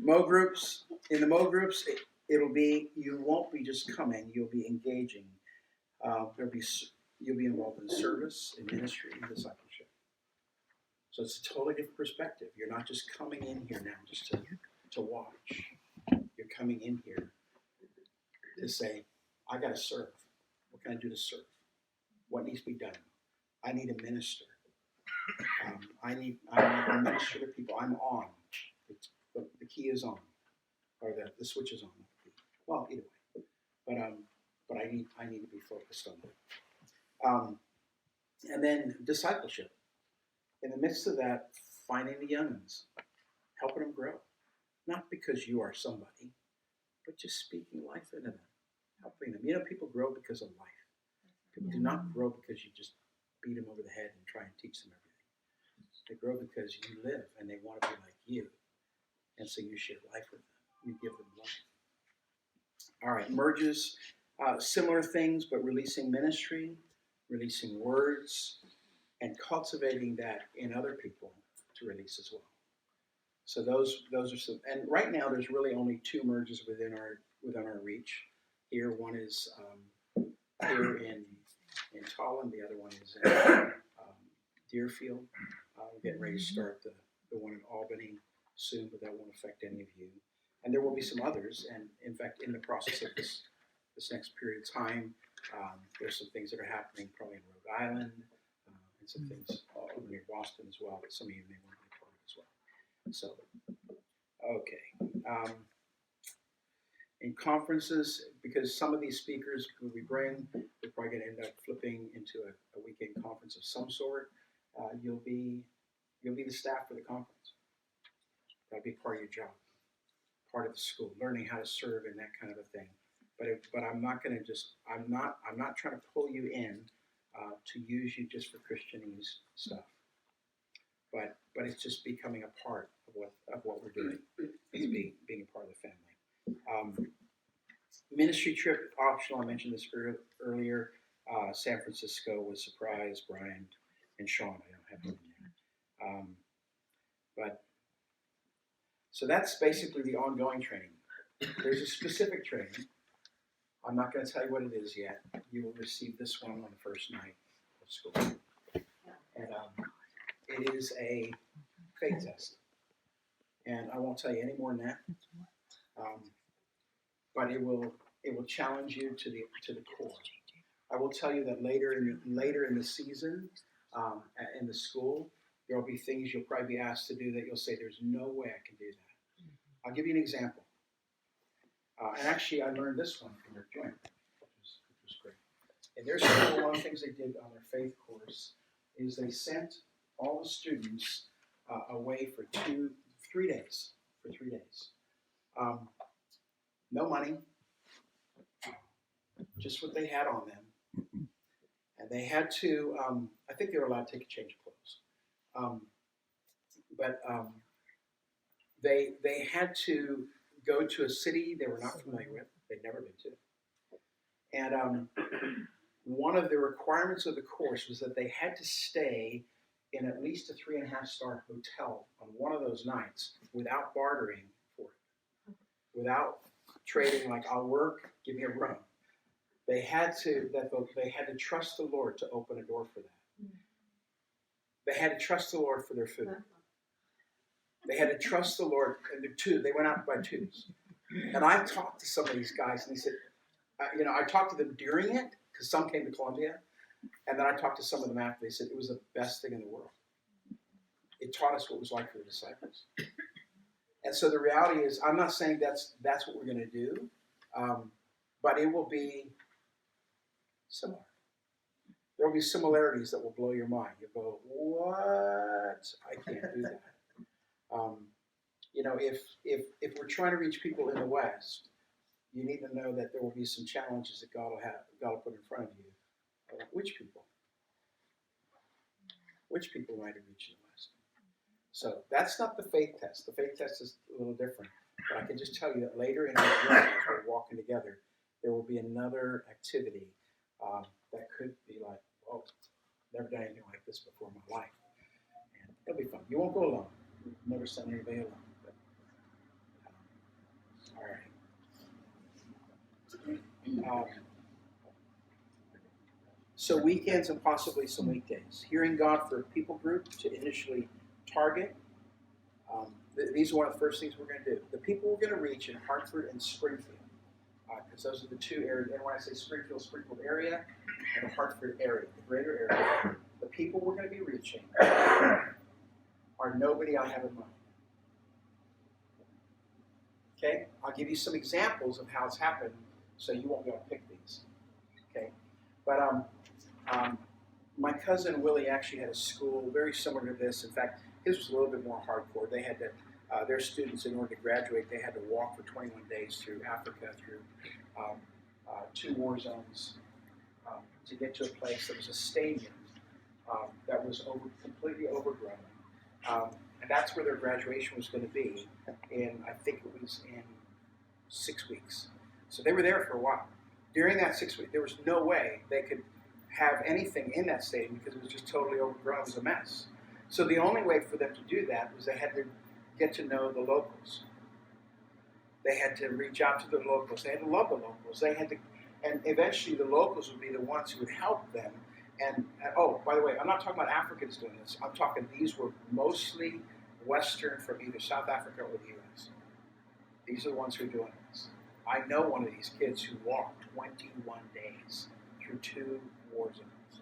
Mo groups. In the Mo groups, you won't be just coming, you'll be engaging. You'll be involved in service, in ministry, and discipleship. So it's a totally different perspective. You're not just coming in here now just to watch. You're coming in here to say, I got to serve. What can I do to serve? What needs to be done? I need a minister. I need to minister to people. I'm on. The key is on, or the switch is on. Well, either way. But I need to be focused on that. And then discipleship. In the midst of that, finding the youngins, helping them grow. Not because you are somebody, but just speaking life into them, helping them. You know, people grow because of life. People do not grow because you just beat them over the head and try and teach them everything. They grow because you live and they want to be like you. And so you share life with them. You give them life. All right, merges, similar things, but releasing ministry, releasing words, and cultivating that in other people to release as well. So those are some, and right now there's really only 2 merges within our reach. Here, one is here in Tolland, the other one is in Deerfield. We're getting ready to start the one in Albany soon, but that won't affect any of you. And there will be some others, and in fact, in the process of this next period of time, there's some things that are happening probably in Rhode Island, and some things over near Boston as well that some of you may want to be part of as well. So, okay. In conferences, because some of these speakers who we bring, we're probably going to end up flipping into a weekend conference of some sort. You'll be the staff for the conference. That'll be part of your job, part of the school, learning how to serve and that kind of a thing. But I'm not going to just, I'm not trying to pull you in to use you just for Christianese stuff. But it's just becoming a part of what we're doing. It's being a part of the family. Ministry trip optional. I mentioned this earlier. San Francisco was surprise. Brian and Sean. I don't have him in there. But so that's basically the ongoing training. There's a specific training. I'm not going to tell you what it is yet. You will receive this one on the first night of school. And it is a faith test. And I won't tell you any more than that. But it will challenge you to the core. I will tell you that later in the season, in the school, there will be things you'll probably be asked to do that you'll say, "There's no way I can do that." I'll give you an example. And actually, I learned this one from their joint, which was great. In their school, one of the things they did on their faith course is they sent all the students away for 3 days. For 3 days. No money, just what they had on them. And they had to, I think they were allowed to take a change of clothes. But they had to go to a city they were not familiar with, they'd never been to. And one of the requirements of the course was that they had to stay in at least a 3.5-star hotel on one of those nights without bartering for it, without trading like, "I'll work, give me a room." They had to trust the Lord to open a door for that. They had to trust the Lord for their food. They had to trust the Lord, and they went out by 2s. And I talked to some of these guys, and they said, I talked to them during it, because some came to Columbia, and then I talked to some of them after. They said it was the best thing in the world. It taught us what it was like for the disciples. And so the reality is, I'm not saying that's what we're going to do, but it will be similar. There will be similarities that will blow your mind. You'll go, "What? I can't do that." If we're trying to reach people in the West, you need to know that there will be some challenges that God will put in front of you. Which people? Which people might have reached in the West? So that's not the faith test. The faith test is a little different. But I can just tell you that later in our journey, as we're walking together, there will be another activity that could be like, "Whoa, never done anything like this before in my life." And it'll be fun. You won't go alone. You've never sent anybody alone. But, all right. So weekends and possibly some weekdays. Hearing God for a people group to initially target. These are one of the first things we're going to do. The people we're going to reach in Hartford and Springfield, because those are the two areas. And when I say Springfield area, and the Hartford area, the greater area, the people we're going to be reaching are nobody I have in mind. Okay? I'll give you some examples of how it's happened so you won't be able to pick these. Okay? But my cousin Willie actually had a school very similar to this. In fact, his was a little bit more hardcore. They had to, their students, in order to graduate, they had to walk for 21 days through Africa, through 2 war zones, to get to a place that was a stadium that was completely overgrown. And that's where their graduation was going to be I think it was in 6 weeks. So they were there for a while. During that 6 weeks, there was no way they could have anything in that stadium because it was just totally overgrown. It was a mess. So the only way for them to do that was they had to get to know the locals. They had to reach out to the locals. They had to love the locals. They had to, and eventually the locals would be the ones who would help them. And oh, by the way, I'm not talking about Africans doing this. I'm talking these were mostly Western from either South Africa or the U.S. These are the ones who are doing this. I know one of these kids who walked 21 days through 2 war zones.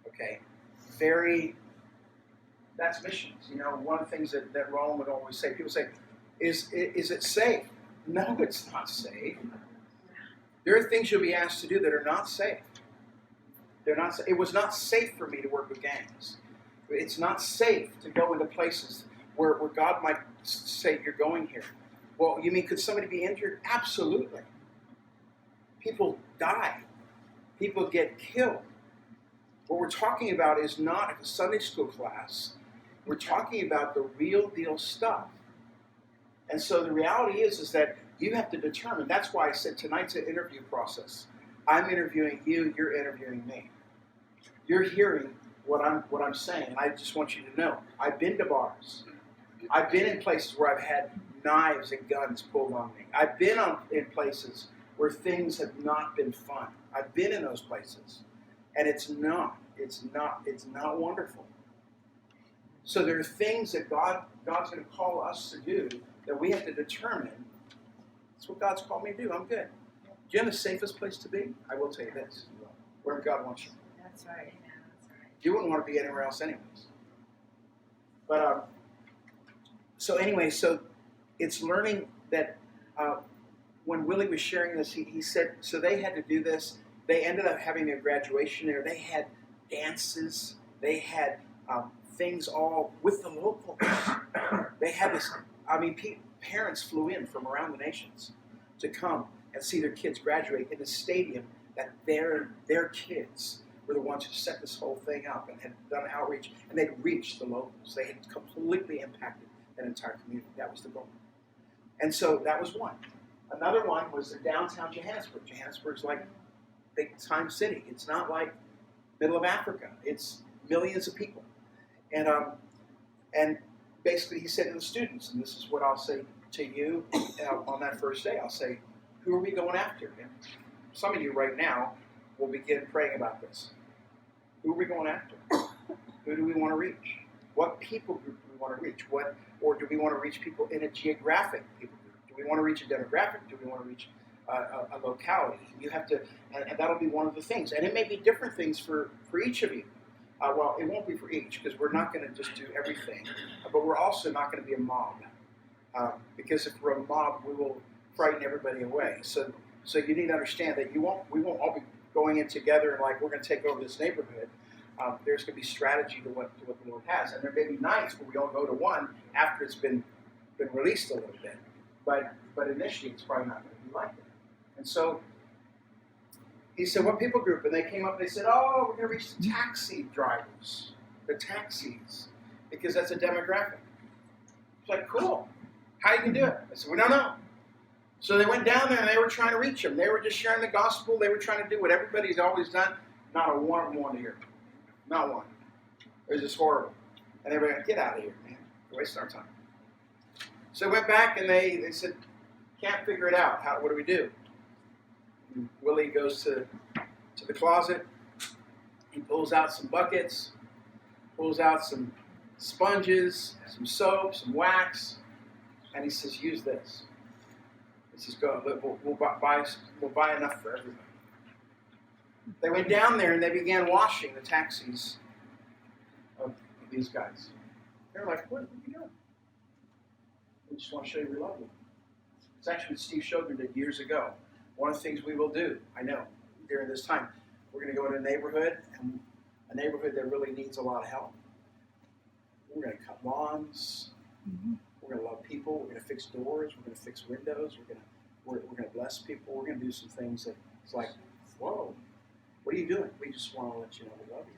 Okay? That's missions. You know, one of the things that Rome would always say, people say, is it safe? No, it's not safe. There are things you'll be asked to do that are not safe. They're not. It was not safe for me to work with gangs. It's not safe to go into places where God might say, you're going here. Well, you mean, could somebody be injured? Absolutely. People die. People get killed. What we're talking about is not a Sunday school class. We're talking about the real deal stuff. And so the reality is that you have to determine. That's why I said tonight's an interview process. I'm interviewing you. You're interviewing me. You're hearing what I'm saying, and I just want you to know. I've been to bars. I've been in places where I've had knives and guns pulled on me. I've been in places where things have not been fun. I've been in those places, and it's not wonderful. So there are things that God's going to call us to do that we have to determine. That's what God's called me to do. I'm good. Do you know the safest place to be? I will tell you this: where God wants you. That's right. Yeah, that's right. You wouldn't want to be anywhere else anyways. But so it's learning that when Willie was sharing this, he said, so they had to do this. They ended up having their graduation there. They had dances. They had things all with the locals. They had this, parents flew in from around the nations to come and see their kids graduate in the stadium that their kids were the ones who set this whole thing up and had done outreach, and they'd reached the locals. They had completely impacted that entire community. That was the goal. And so that was one. Another one was in downtown Johannesburg. Johannesburg's like big-time city. It's not like middle of Africa. It's millions of people. And basically he said to the students, and this is what I'll say to you on that first day, I'll say, who are we going after? And some of you right now will begin praying about this. Who are we going after? Who do we want to reach? What people group do we want to reach? Or do we want to reach people in a geographic people group? Do we want to reach a demographic? Do we want to reach a locality? You have to, and that'll be one of the things. And it may be different things for each of you. Well, it won't be for each, because we're not going to just do everything. But we're also not going to be a mob. Because if we're a mob, we will frighten everybody away. So you need to understand that we won't all be going in together and like we're going to take over this neighborhood. There's going to be strategy to what the Lord has, and there may be nights where we all go to one after it's been released a little bit. But initially, it's probably not going to be like that. And so he said, "What people group?" And they came up and they said, "Oh, we're going to reach the taxi drivers, the taxis, because that's a demographic." It's like, cool. How you can do it? I said, "We don't know." So they went down there and they were trying to reach them. They were just sharing the gospel. They were trying to do what everybody's always done. Not a one of them wanted to hear. Not one. It was just horrible. And they were like, get out of here, man. We're wasting our time. So they went back and they said, can't figure it out. What do we do? And Willie goes to the closet. He pulls out some buckets, pulls out some sponges, some soap, some wax, and he says, "Use this." He says, "Go. We'll buy enough for everybody." They went down there and they began washing the taxis of these guys. They're like, "What are you doing?" "We just want to show you we love you." It's actually what Steve Shogan did years ago. One of the things we will do, I know, during this time, we're going to go to a neighborhood, and a neighborhood that really needs a lot of help. We're going to cut lawns. We're going to love people. We're going to fix doors. We're going to fix windows. We're going to bless people. We're going to do some things that it's like, whoa, what are you doing? We just want to let you know we love you.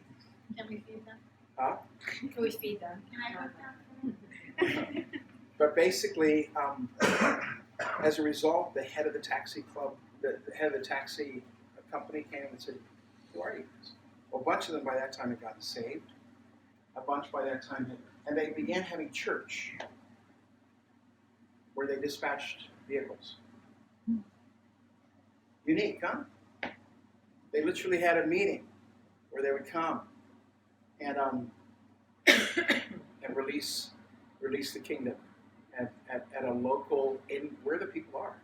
Can we feed them? Huh? Can we feed them? Can I help them? But basically, as a result, the head of the taxi club, the head of the taxi company came and said, "Who are you guys?" Well, a bunch of them by that time had gotten saved. A bunch by that time and they began having church where they dispatched vehicles. Unique, huh? They literally had a meeting where they would come and and release the kingdom at a local in where the people are.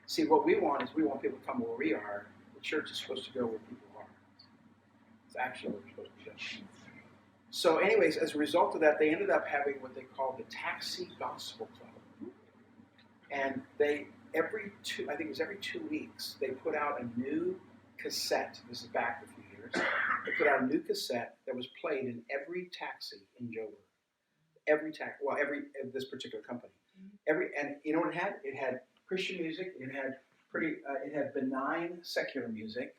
See, what we want is we want people to come where we are. The church is supposed to go where people are. It's actually where we're supposed to go. So anyways, as a result of that, they ended up having what they called the Taxi Gospel Club. And they, every 2 weeks, they put out a new cassette. This is back a few years. They put out a new cassette that was played in every taxi in Joburg. This particular company. And you know what it had? It had Christian music. It had benign secular music,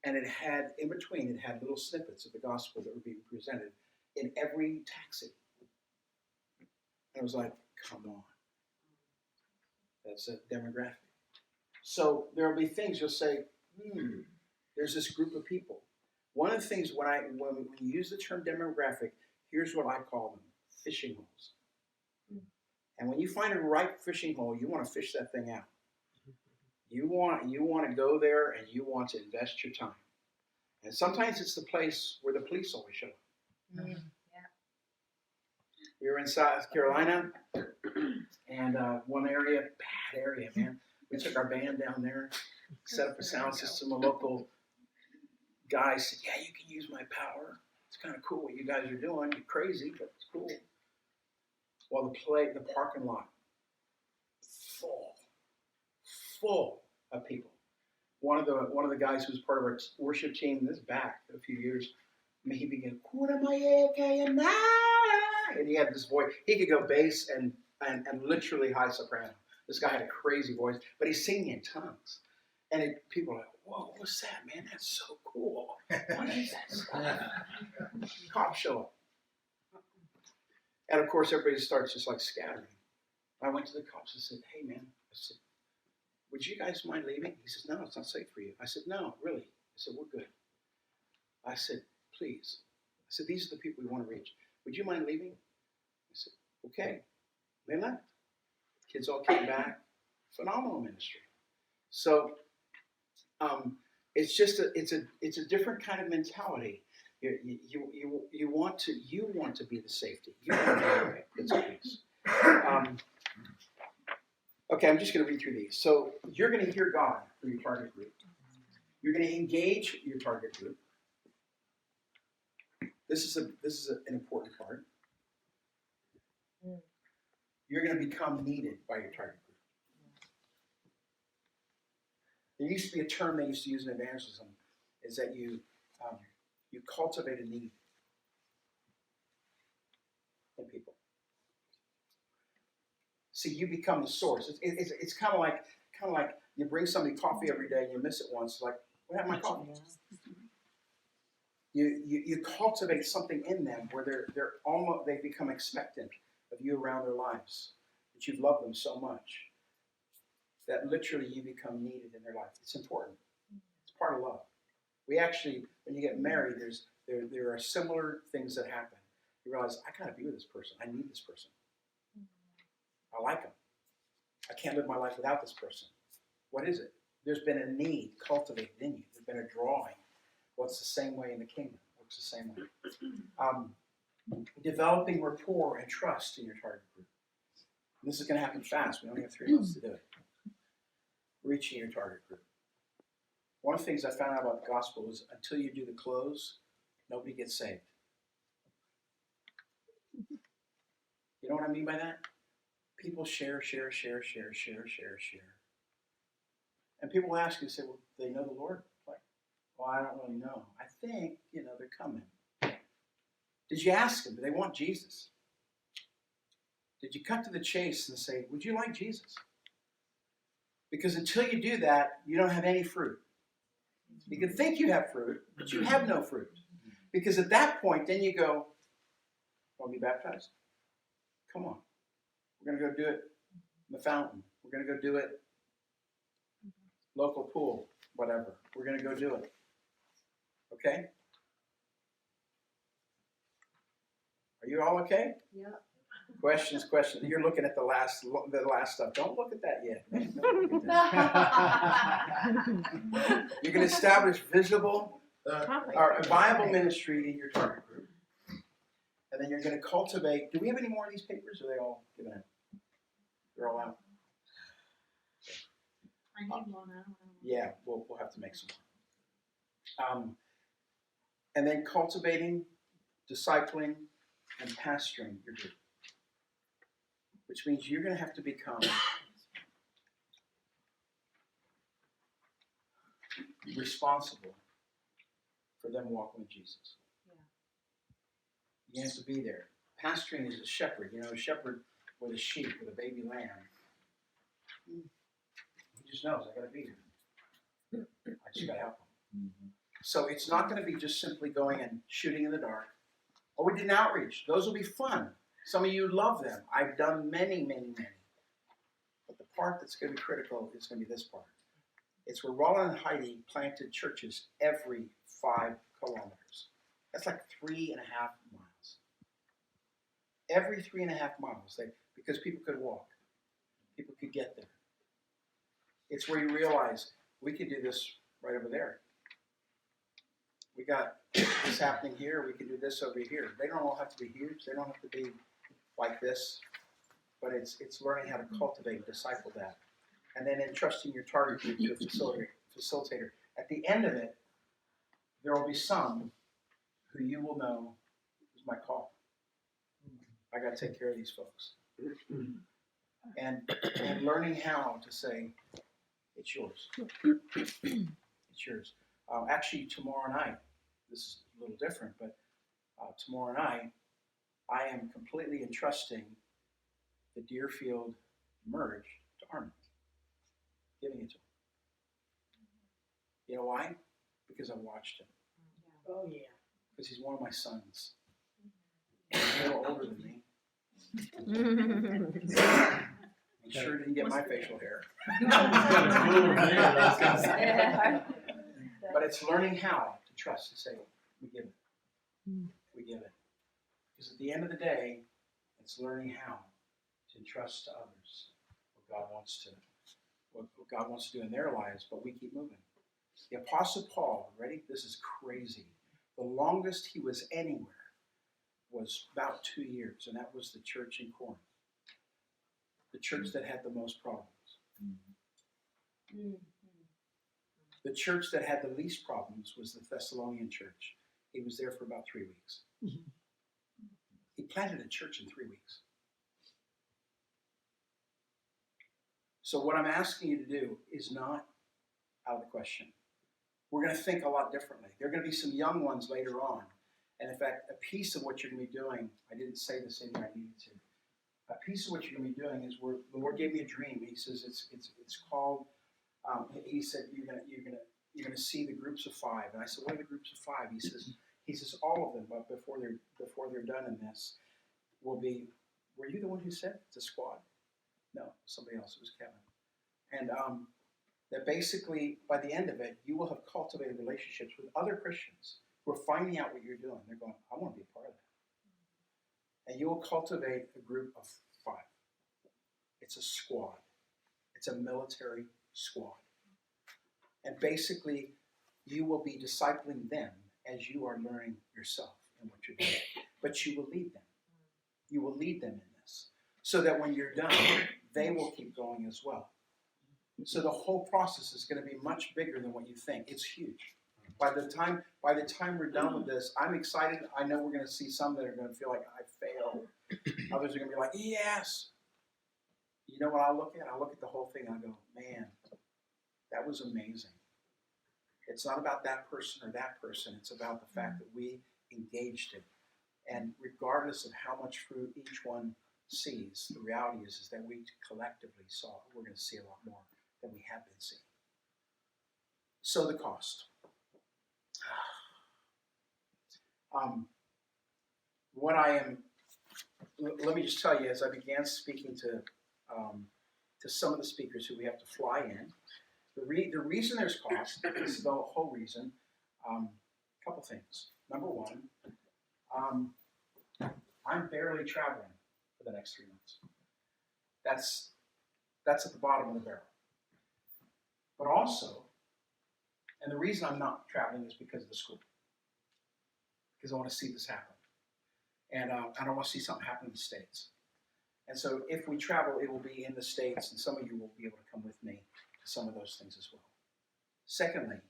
and it had in between. It had little snippets of the gospel that were being presented in every taxi. And I was like, come on, that's a demographic. So there will be things you'll say, there's this group of people. One of the things when we use the term demographic, here's what I call them: fishing holes. And when you find a right fishing hole, you want to fish that thing out. You want to go there and you want to invest your time. And sometimes it's the place where the police always show up. Yeah. We were in South Carolina, and one area, bad area, man. We took our band down there, set up a sound system. A local guy said, "Yeah, you can use my power. It's kind of cool what you guys are doing. You're crazy, but it's cool." Well, the parking lot full of people. One of the guys who was part of our worship team, this back a few years, he began, and he had this voice. He could go bass and literally high soprano. This guy had a crazy voice, but he's singing in tongues. And people are like, "Whoa, what's that, man? That's so cool. What is that stuff?" Cops show up. And of course, everybody starts just like scattering. I went to the cops and said, "Hey, man," I said, "would you guys mind leaving?" He says, "No, it's not safe for you." I said, "No, really." I said, "We're good." I said, "Please." I said, "These are the people we want to reach. Would you mind leaving?" I said, "Okay." They left. Kids all came back. Phenomenal ministry. So it's just it's a different kind of mentality. You want to be the safety. You want to be the peace. Okay, I'm just going to read through these. So you're going to hear God for your target group. You're going to engage your target group. This is an important part. You're going to become needed by your target group. There used to be a term they used to use in evangelism, is that you cultivate a need in people. See, you become the source. It's kind of like you bring somebody coffee every day and you miss it once. Like, what happened to my coffee? You cultivate something in them where they become expectant of you around their lives, that you've loved them so much that literally you become needed in their life. It's important. It's part of love. We actually, when you get married, there are similar things that happen. You realize, I gotta be with this person. I need this person. I like them. I can't live my life without this person. What is it? there's been a need cultivated in you. There's been a drawing. Well, it's the same way in the kingdom. It works the same way. Developing rapport and trust in your target group. And this is going to happen fast. We only have 3 months to do it. Reaching your target group. One of the things I found out about the gospel is until you do the close, nobody gets saved. You know what I mean by that? People share. And people ask you, say, well, do they know the Lord? Like, well, I don't really know. I think, they're coming. Did you ask them, do they want Jesus? Did you cut to the chase and say, would you like Jesus? Because until you do that, you don't have any fruit. You can think you have fruit, but you have no fruit. Because at that point, then you go, want to be baptized? Come on. We're going to go do it in the fountain. We're going to go do it local pool, whatever. We're going to go do it. Okay? Are you all okay? Yeah. Questions. You're looking at the last stuff. Don't look at that yet. You're going to establish visible or a viable ministry in your target group. And then you're going to cultivate. Do we have any more of these papers? Or are they all given out? They're all out? I need one. I don't know. Yeah, we'll have to make some more. And then cultivating, discipling, and pastoring your group. Which means you're going to have to become responsible for them walking with Jesus. You have to be there. Pastoring is a shepherd. A shepherd with a sheep, with a baby lamb. He just knows, I got to be here. I just got to help him. So it's not going to be just simply going and shooting in the dark. Oh, we did an outreach. Those will be fun. Some of you love them. I've done many. But the part that's going to be critical is going to be this part. It's where Roland and Heidi planted churches every 5 kilometers. That's like 3.5 miles. Every 3.5 miles, because people could walk. People could get there. It's where you realize we could do this right over there. We got this happening here. We can do this over here. They don't all have to be huge. They don't have to be like this. But it's learning how to cultivate and disciple that. And then entrusting your target group to a facilitator. At the end of it, there will be some who you will know is my call. I got to take care of these folks. And learning how to say, it's yours. It's yours. Actually, tomorrow night, this is a little different, but tomorrow night, I am completely entrusting the Deerfield merge to Armin. Giving it to him. You know why? Because I watched him. Oh, yeah. Because he's one of my sons. He's a little older than me. He sure didn't get my facial hair. But it's learning how to trust and say, we give it. We give it. Because at the end of the day, it's learning how to entrust to others what God wants to do in their lives, but we keep moving. The Apostle Paul, ready? This is crazy. The longest he was anywhere was about 2 years, and that was the church in Corinth. The church that had the most problems. The church that had the least problems was the Thessalonian church. He was there for about 3 weeks. He planted a church in 3 weeks. So what I'm asking you to do is not out of the question. We're going to think a lot differently. There are going to be some young ones later on. And in fact, a piece of what you're going to be doing, I didn't say this in there, I needed to. A piece of what you're going to be doing is the Lord gave me a dream. He says it's called. He said you're going to see the groups of 5. And I said, what are the groups of 5? He says all of them, but before they're done in this, will be. Were you the one who said it's a squad? No, somebody else. It was Kevin. And that basically by the end of it, you will have cultivated relationships with other Christians who are finding out what you're doing. They're going, I want to be a part of that. And you will cultivate a group of 5. It's a squad. It's a military squad. And basically, you will be discipling them as you are learning yourself in what you're doing. But you will lead them. You will lead them in this. So that when you're done, they will keep going as well. So the whole process is going to be much bigger than what you think. It's huge. By the time we're done with this, I'm excited. I know we're going to see some that are going to feel like I failed. Others are going to be like, yes. You know what I look at? I look at the whole thing and I go, man, that was amazing. It's not about that person or that person. It's about the fact that we engaged it. And regardless of how much fruit each one sees, the reality is that we collectively saw, we're going to see a lot more than we have been seeing. So the cost. Let me just tell you, as I began speaking to some of the speakers who we have to fly in, the reason there's cost is the whole reason. A couple things. Number one, I'm barely traveling for the next 3 months. That's at the bottom of the barrel. But also, and the reason I'm not traveling is because of the school. Because I want to see this happen. And I want to see something happen in the States. And so if we travel, it will be in the States, and some of you will be able to come with me to some of those things as well. Secondly,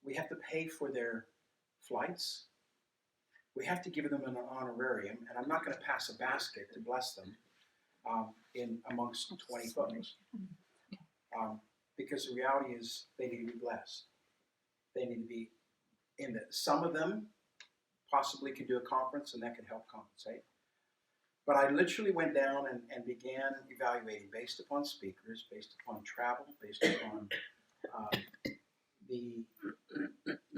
we have to pay for their flights. We have to give them an honorarium, and I'm not going to pass a basket to bless them in amongst 20 folks. Because the reality is they need to be blessed. They need to be in it. Some of them possibly could do a conference, and that could help compensate. But I literally went down and began evaluating based upon speakers, based upon travel, based upon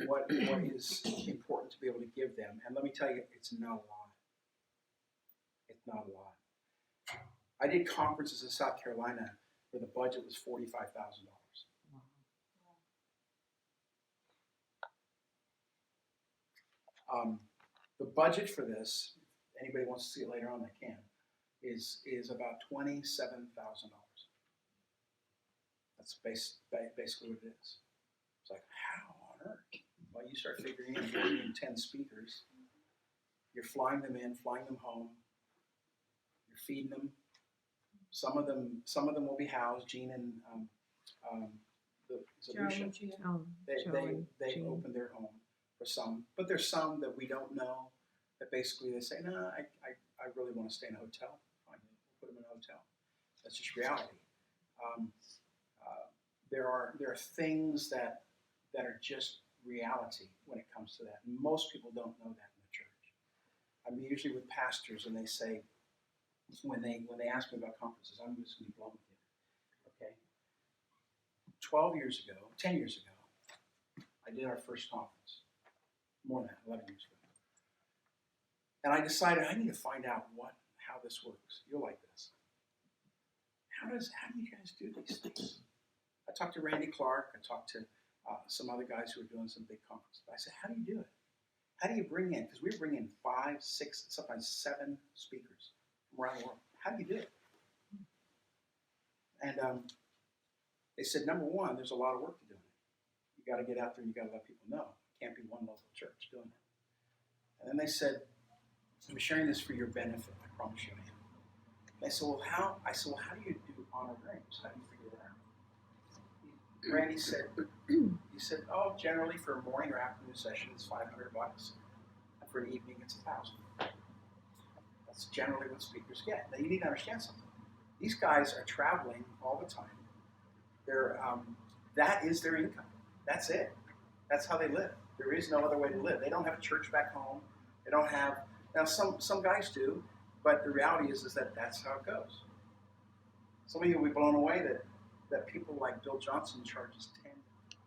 what is important to be able to give them. And let me tell you, it's not a lot. It's not a lot. I did conferences in South Carolina where the budget was $45,000. The budget for this, if anybody wants to see it later on, they can, is about $27,000. That's basically what it is. It's like, how on earth? Well, you start figuring in, you're getting 10 speakers. You're flying them in, flying them home. You're feeding them. Some of them will be housed. Gene and Lucia, they opened their home for some. But there's some that we don't know that basically they say, no, I really want to stay in a hotel. Fine, we'll put them in a hotel. That's just reality. There are things that are just reality when it comes to that. Most people don't know that in the church. I'm usually with pastors and they say, when they ask me about conferences, I'm just going to be blunt with you. Okay? 10 years ago, I did our first conference. More than that, 11 years ago. And I decided I need to find out how this works. You'll like this. How do you guys do these things? I talked to Randy Clark. I talked to some other guys who were doing some big conferences. I said, how do you do it? How do you bring in? Because we bring in 5, 6, sometimes 7 speakers from around the world. How do you do it? And they said, number one, there's a lot of work to do it. You got to get out there and you got to let people know. It can't be one local church doing it. And then they said, I'm sharing this for your benefit. I promise you I am. They said, well, how? I said, well, how do you do honorariums? How do you figure that out? Randy said, he said, oh, generally for a morning or afternoon session, it's $500. And for an evening, it's $1,000. That's generally what speakers get. Now, you need to understand something. These guys are traveling all the time. That is their income. That's it. That's how they live. There is no other way to live. They don't have a church back home. They don't have, now some guys do, but the reality is that that's how it goes. Some of you will be blown away that people like Bill Johnson charges 10.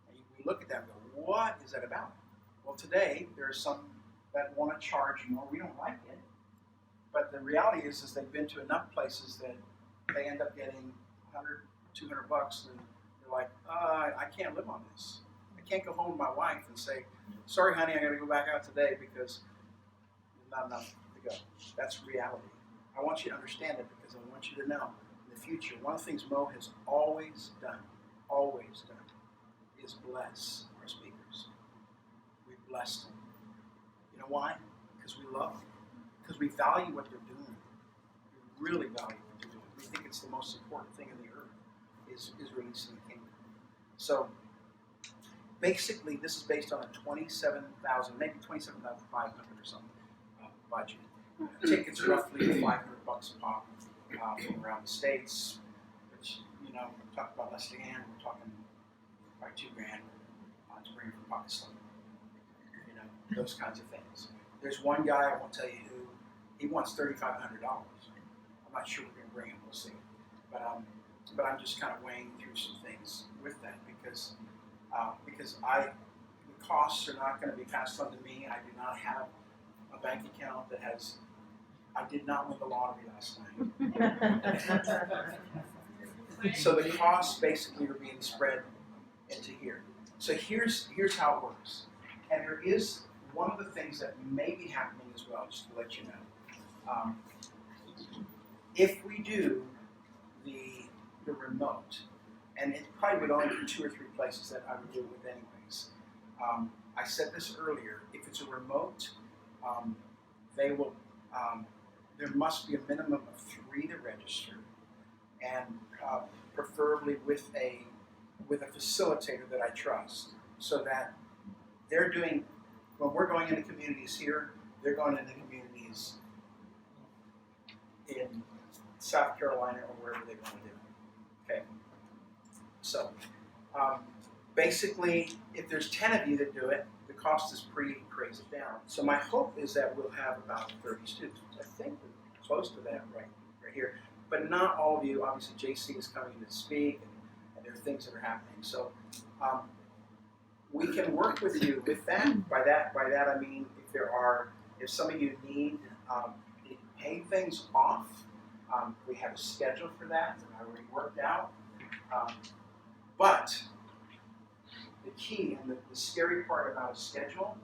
And we look at that and go, what is that about? Well, today, there are some that want to charge more. We don't like it. But the reality is they've been to enough places that they end up getting $100, $200, and they're like, I can't live on this. I can't go home to my wife and say, sorry, honey, I got to go back out today because there's not enough to go. That's reality. I want you to understand it because I want you to know in the future, one of the things Mo has always done always done is bless our speakers. We bless them. You know why? Because we love them. Because we value what they're doing. We really value what they're doing. We think it's the most important thing in the earth is releasing the kingdom. So basically, this is based on a 27,000, maybe 27,500 or something budget. Tickets are roughly $500 a pop from around the States, which, you know, we talk about less than, we're talking about $2,000 to bring from Pakistan. You know, those kinds of things. There's one guy, I won't tell you who, he wants $3,500. I'm not sure we're going to bring him, we'll see. But I'm just kind of weighing through some things with that because the costs are not going to be passed on to me. I do not have a bank account that has, I did not win the lottery last night. So the costs basically are being spread into here. So here's how it works. And there is one of the things that may be happening as well, just to let you know. If we do the remote, and it probably would only be 2 or 3 places that I would do it with anyways. I said this earlier, if it's a remote, they will, there must be a minimum of 3 to register, and preferably with a facilitator that I trust, so that they're doing, when we're going into communities here, they're going into communities in South Carolina or wherever they want to do. Okay. So, basically, if there's 10 of you that do it, the cost is pretty crazy down. So my hope is that we'll have about 30 students. I think we're close to that right here. But not all of you. Obviously, JC is coming to speak, and there are things that are happening. So we can work with you with that. By that I mean if some of you need to pay things off, we have a schedule for that that I already worked out. But the key and the scary part about a schedule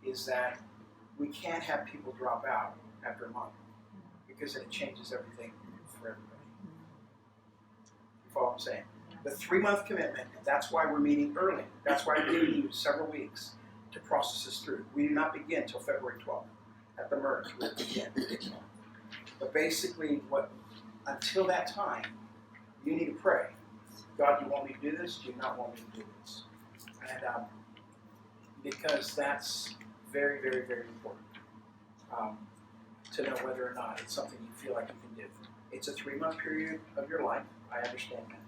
is that we can't have people drop out after a month because it changes everything for everybody. You follow what I'm saying? The 3-month commitment, and that's why we're meeting early. That's why we're giving you several weeks to process this through. We do not begin until February 12th at the merge. We'll begin. But basically, until that time, you need to pray. God, you want me to do this? Do you not want me to do this? And because that's very, very, very important to know whether or not it's something you feel like you can do. It's a 3-month period of your life. I understand that.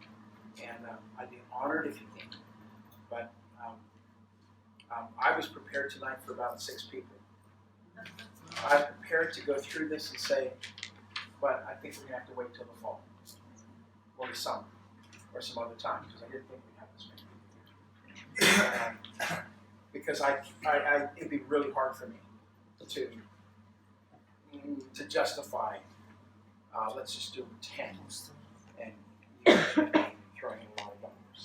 And I'd be honored if you can. But I was prepared tonight for about 6 people. I'm prepared to go through this and say, but I think we're going to have to wait till the fall or the summer or some other time because I didn't think we'd have this many people. Because it'd be really hard for me to justify, let's just do 10 and throwing in a lot of dollars.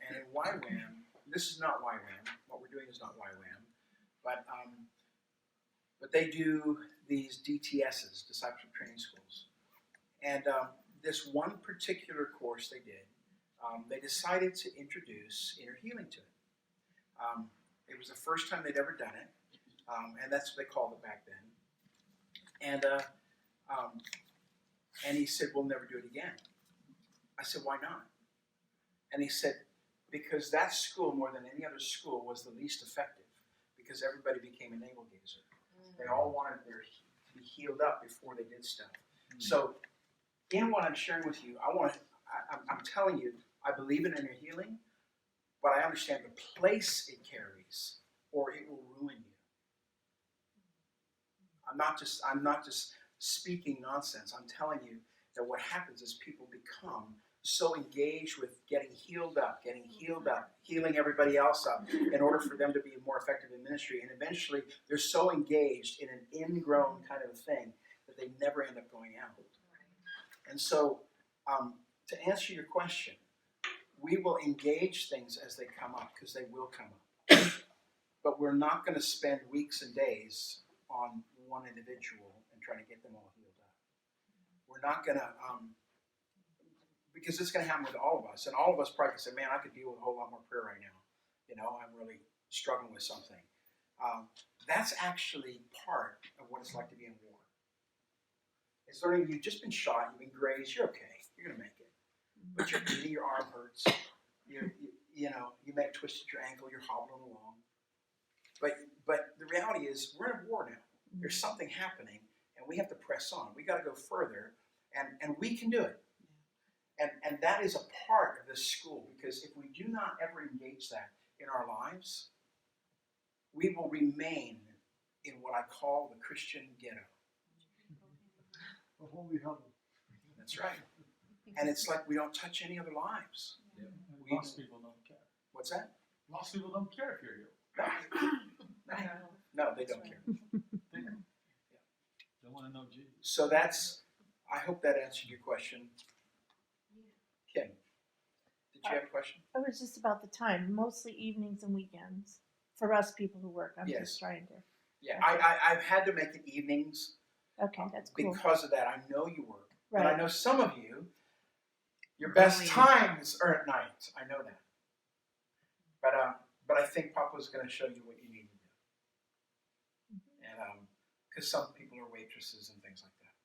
And in YWAM, this is not YWAM. What we're doing is not YWAM, but they do these DTSs, Discipleship Training Schools. And this one particular course they did, they decided to introduce inner healing to it. It was the first time they'd ever done it, and that's what they called it back then. And he said, we'll never do it again. I said, why not? And he said, because that school, more than any other school, was the least effective because everybody became a navel gazer. They all wanted to be healed up before they did stuff. So in what I'm sharing with you, I'm telling you, I believe in inner healing, but I understand the place it carries, or it will ruin you. I'm not just speaking nonsense. I'm telling you that what happens is people become so engaged with getting healed up, healing everybody else up in order for them to be more effective in ministry. And eventually they're so engaged in an ingrown kind of thing that they never end up going out. And so to answer your question, we will engage things as they come up because they will come up. But we're not going to spend weeks and days on one individual and try to get them all healed up. We're not going to, because it's going to happen with all of us, and all of us probably can say, "Man, I could deal with a whole lot more prayer right now. You know, I'm really struggling with something." That's actually part of what it's like to be in war. It's learning you've just been shot, you've been grazed, you're okay, you're going to make it. But you're bleeding, your arm hurts, you may have twisted your ankle, you're hobbling along. But the reality is, we're in a war now. There's something happening, and we have to press on. We got to go further, and we can do it. And that is a part of this school, because if we do not ever engage that in our lives, we will remain in what I call the Christian ghetto. That's right. And it's like we don't touch any other lives. Yeah. Most people don't care. What's that? Most people don't care if you're healed. No, they don't care. They don't. They want to know Jesus. So I hope that answered your question. Kim, did you have a question? It was just about the time, mostly evenings and weekends for us people who work. I'm Yes. just trying to. Yeah, I've had to make it evenings Okay, that's cool. because of that. I know you work. But I Right. know some of you, your best times are at night. I know that. But I think Papa's going to show you what you need to do. And because some people are waitresses and things like that.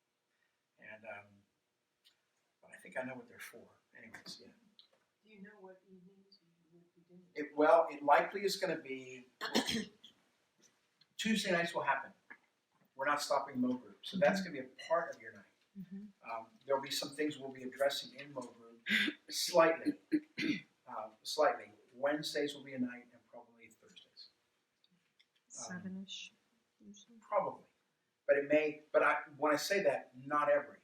And but I think I know what they're for. Anyways, yeah. Do you know what evenings you would be doing? It likely is going to be Tuesday nights will happen. We're not stopping Mo Group, so that's going to be a part of your night. There'll be some things we'll be addressing in Mo Group slightly. Wednesdays will be a night, and probably Thursdays. 7-ish. Usually. Probably, but it may. But when I say that, not every.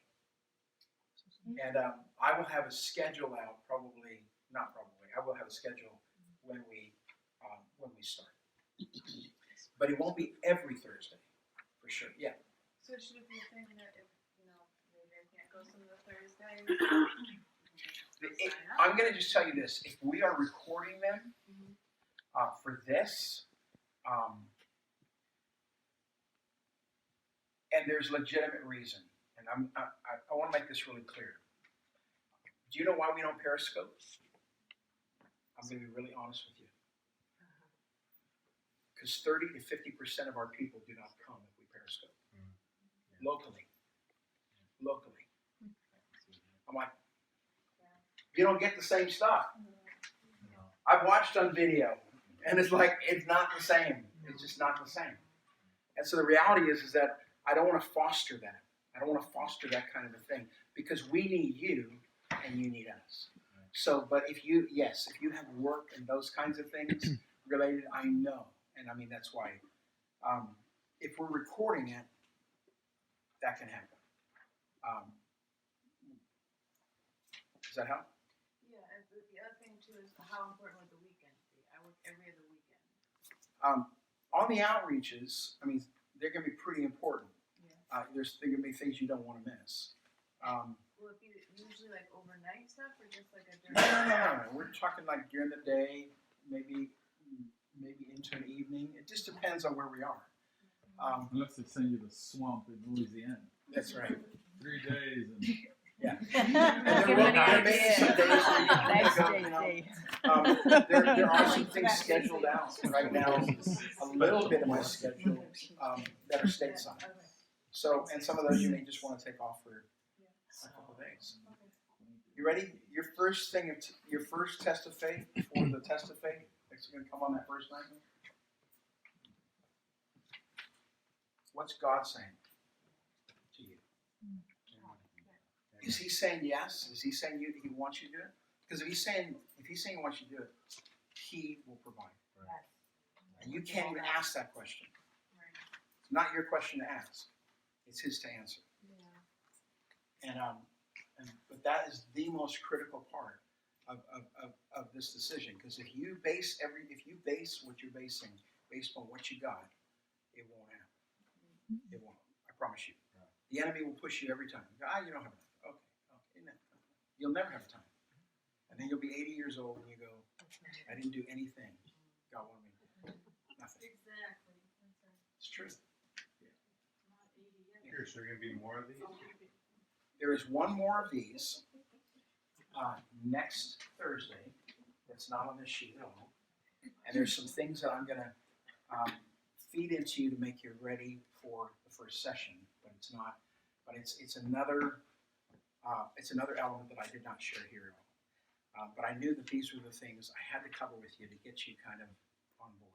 And I will have a schedule out. I will have a schedule when we start. But it won't be every Thursday, for sure. Yeah. So should it be a thing that if, maybe I can't go some of the Thursdays? I'm going to just tell you this. If we are recording them for this, and there's legitimate reason, and I want to make this really clear. Do you know why we don't Periscope? I'm going to be really honest with you. Because 30 to 50% of our people do not come if we Periscope. Locally. I'm like, you don't get the same stuff. I've watched on video, and it's like, it's not the same. It's just not the same. And so the reality is that I don't want to foster that. I don't want to foster that kind of a thing, because we need you and you need us. So, but if you have work and those kinds of things related, I know. And I mean, that's why if we're recording it, that can happen. Does that help? Yeah, and the other thing too is how important would the weekend be? I work every other weekend. On the outreaches, I mean, they're going to be pretty important. Yeah. There's going to be things you don't want to miss. Will it be usually like overnight stuff or just like a No. We're talking like during the day, maybe into an evening. It just depends on where we are. Unless they send you to the swamp in Louisiana. That's right. 3 days and Yeah. Not there giving will- any there may be some idea. days where you can Thanks, go, you know, JC. there are some things scheduled out right now. A little bit of my schedule that are stateside. Okay. So, and some of those you may just want to take off for a couple of days. You ready? Your first test of faith before the test of faith. It's going to come on that first night. What's God saying to you? Is He saying yes? Is He saying He wants you to do it? Because if He's saying He wants you to do it, He will provide. And you can't even ask that question. It's not your question to ask. It's His to answer. But that is the most critical part of this decision. Because if you base what you're basing based on what you got, it won't happen. It won't. I promise you. The enemy will push you every time. You go, you don't have enough. Okay, no. You'll never have time. And then you'll be 80 years old and you go, I didn't do anything God wanted me to do. Nothing. Exactly. It's true. Not 80 yet. Here, so there are going to be more of these? There is one more of these. next Thursday. That's not on this sheet at all. And there's some things that I'm gonna feed into you to make you ready for the first session, but it's not. But it's another element that I did not share here at all. But I knew that these were the things I had to cover with you to get you kind of on board.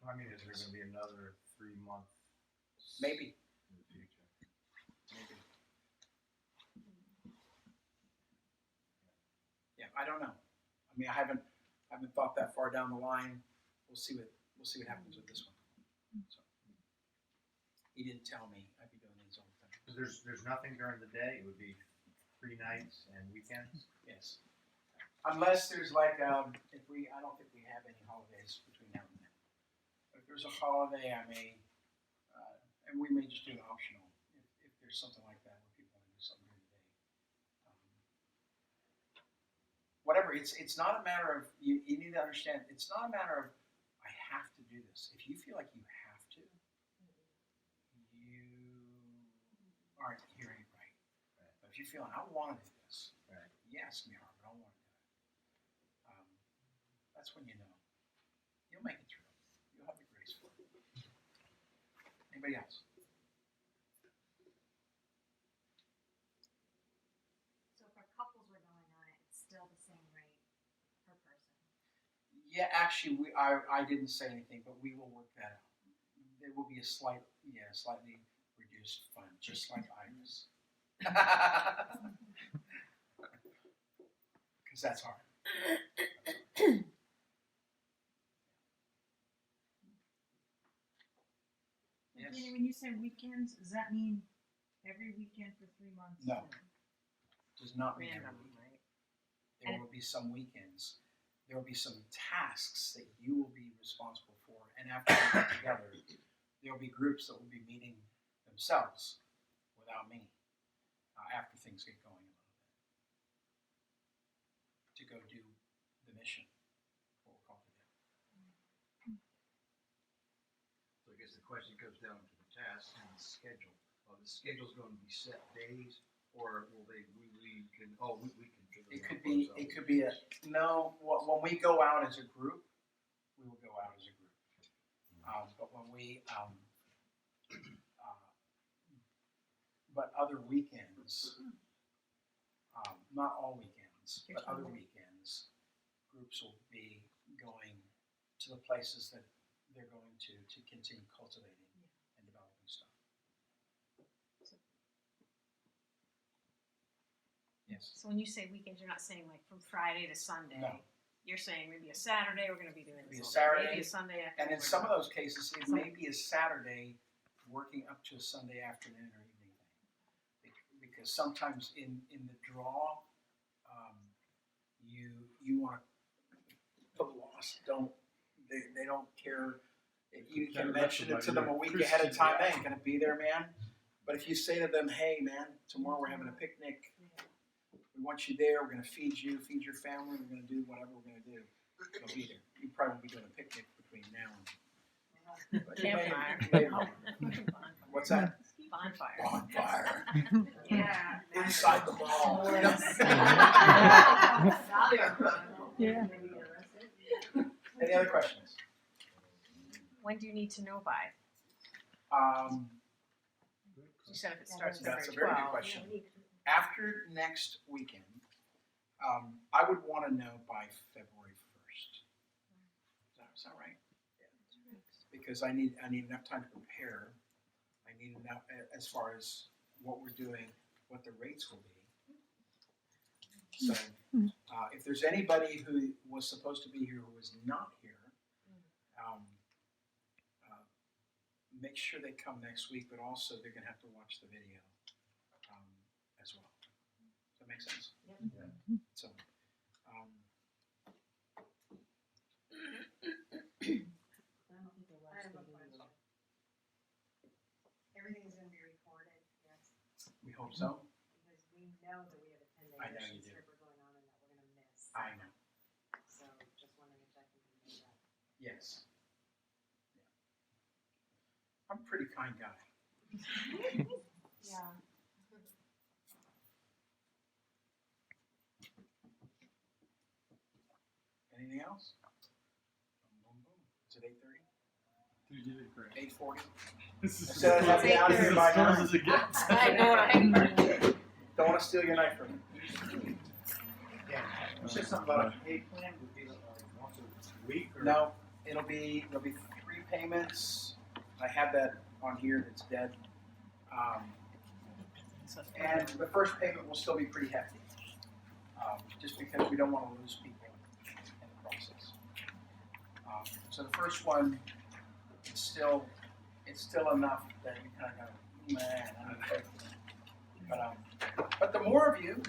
I mean, is there gonna be another 3 month? Maybe. In the future. Maybe. Yeah, I don't know. I mean, I haven't thought that far down the line. We'll see what happens with this one. So, he didn't tell me I'd be doing these all the time. So there's nothing during the day, it would be 3 nights and weekends? Yes. Unless there's like, I don't think we have any holidays between now and then. But if there's a holiday, I may, and we may just do it optional if there's something like that where people want to do something during the day. Whatever, it's not a matter of, you need to understand, it's not a matter of, I have to do this. If you feel like you have to, you aren't hearing it right. But if you feel, I want to do this, Right. yes, me, but I want to do it. That's when you know. You'll make it through. You'll have the grace for it. Anybody else? So for couples we're going on it, it's still the same rate per person. Yeah, actually, I didn't say anything, but we will work that out. There will be a slightly reduced fund, just like Iris. Because that's hard. Yes. Jenny, when you say weekends, does that mean every weekend for 3 months? No. Does not mean every Random, weekend. right? There And- will be some weekends. There will be some tasks that you will be responsible for, and after we get together, there will be groups that will be meeting themselves without me after things get going a little bit to go do the mission, what we're called to do. So I guess the question comes down to the task and the schedule. The schedule's going to be set days, or will we can figure It out could be. ourselves? It could be a no. When we go out as a group, we will go out as a group. But when we, but other weekends, not all weekends, but other weekends, groups will be going to the places that they're going to continue cultivating and developing stuff. Yes. So when you say weekends, you're not saying like from Friday to Sunday. No. You're saying maybe a Saturday we're going to be doing Maybe this. a all day, Saturday, maybe a Sunday afternoon. And in we're some of doing- those cases, it may be a Saturday working up to a Sunday afternoon or evening thing. Because sometimes in the draw, you want the lost they don't care if you Care can less mention it about to them a your week ahead of Christian time. They guy. ain't gonna be there, man. But if you say to them, hey, man, tomorrow we're having a picnic. We want you there. We're gonna feed you, feed your family. We're gonna do whatever we're gonna do. They'll be there. You probably won't be doing a picnic between now and. But you may- Campfire. What's that? Bonfire. Bonfire. Yeah. Inside the mall. Yeah. Any other questions? When do you need to know by? You said if it starts That's a February very good 12th. question. After next weekend, I would want to know by February 1st. Is that right? Because I need enough time to prepare. I need enough as far as what we're doing, what the rates will be. So, if there's anybody who was supposed to be here who was not here, make sure they come next week, but also they're going to have to watch the video as well. Does that make sense? Yeah. So, I have a question. Everything's gonna be recorded, yes, we hope so. because we know that we have a 10-day I know mission you do. trip we're going on and that we're gonna miss. I know. So just wondering if that can be made up. Yes. Yeah. I'm a pretty kind guy. Yeah. Anything else? Is it 8:30? You did it great. 8:40? This is So I'd have you out here by as close 9. as it gets. I know, right? Don't want to steal your night from me. Yeah, you said something about a pay plan would be once a week or? No, it'll be 3 payments. I have that on here that's dead. And the first payment will still be pretty hefty, just because we don't want to lose people in the process. So the first one, it's still enough that you kind of go, man, I'm grateful. But the more of you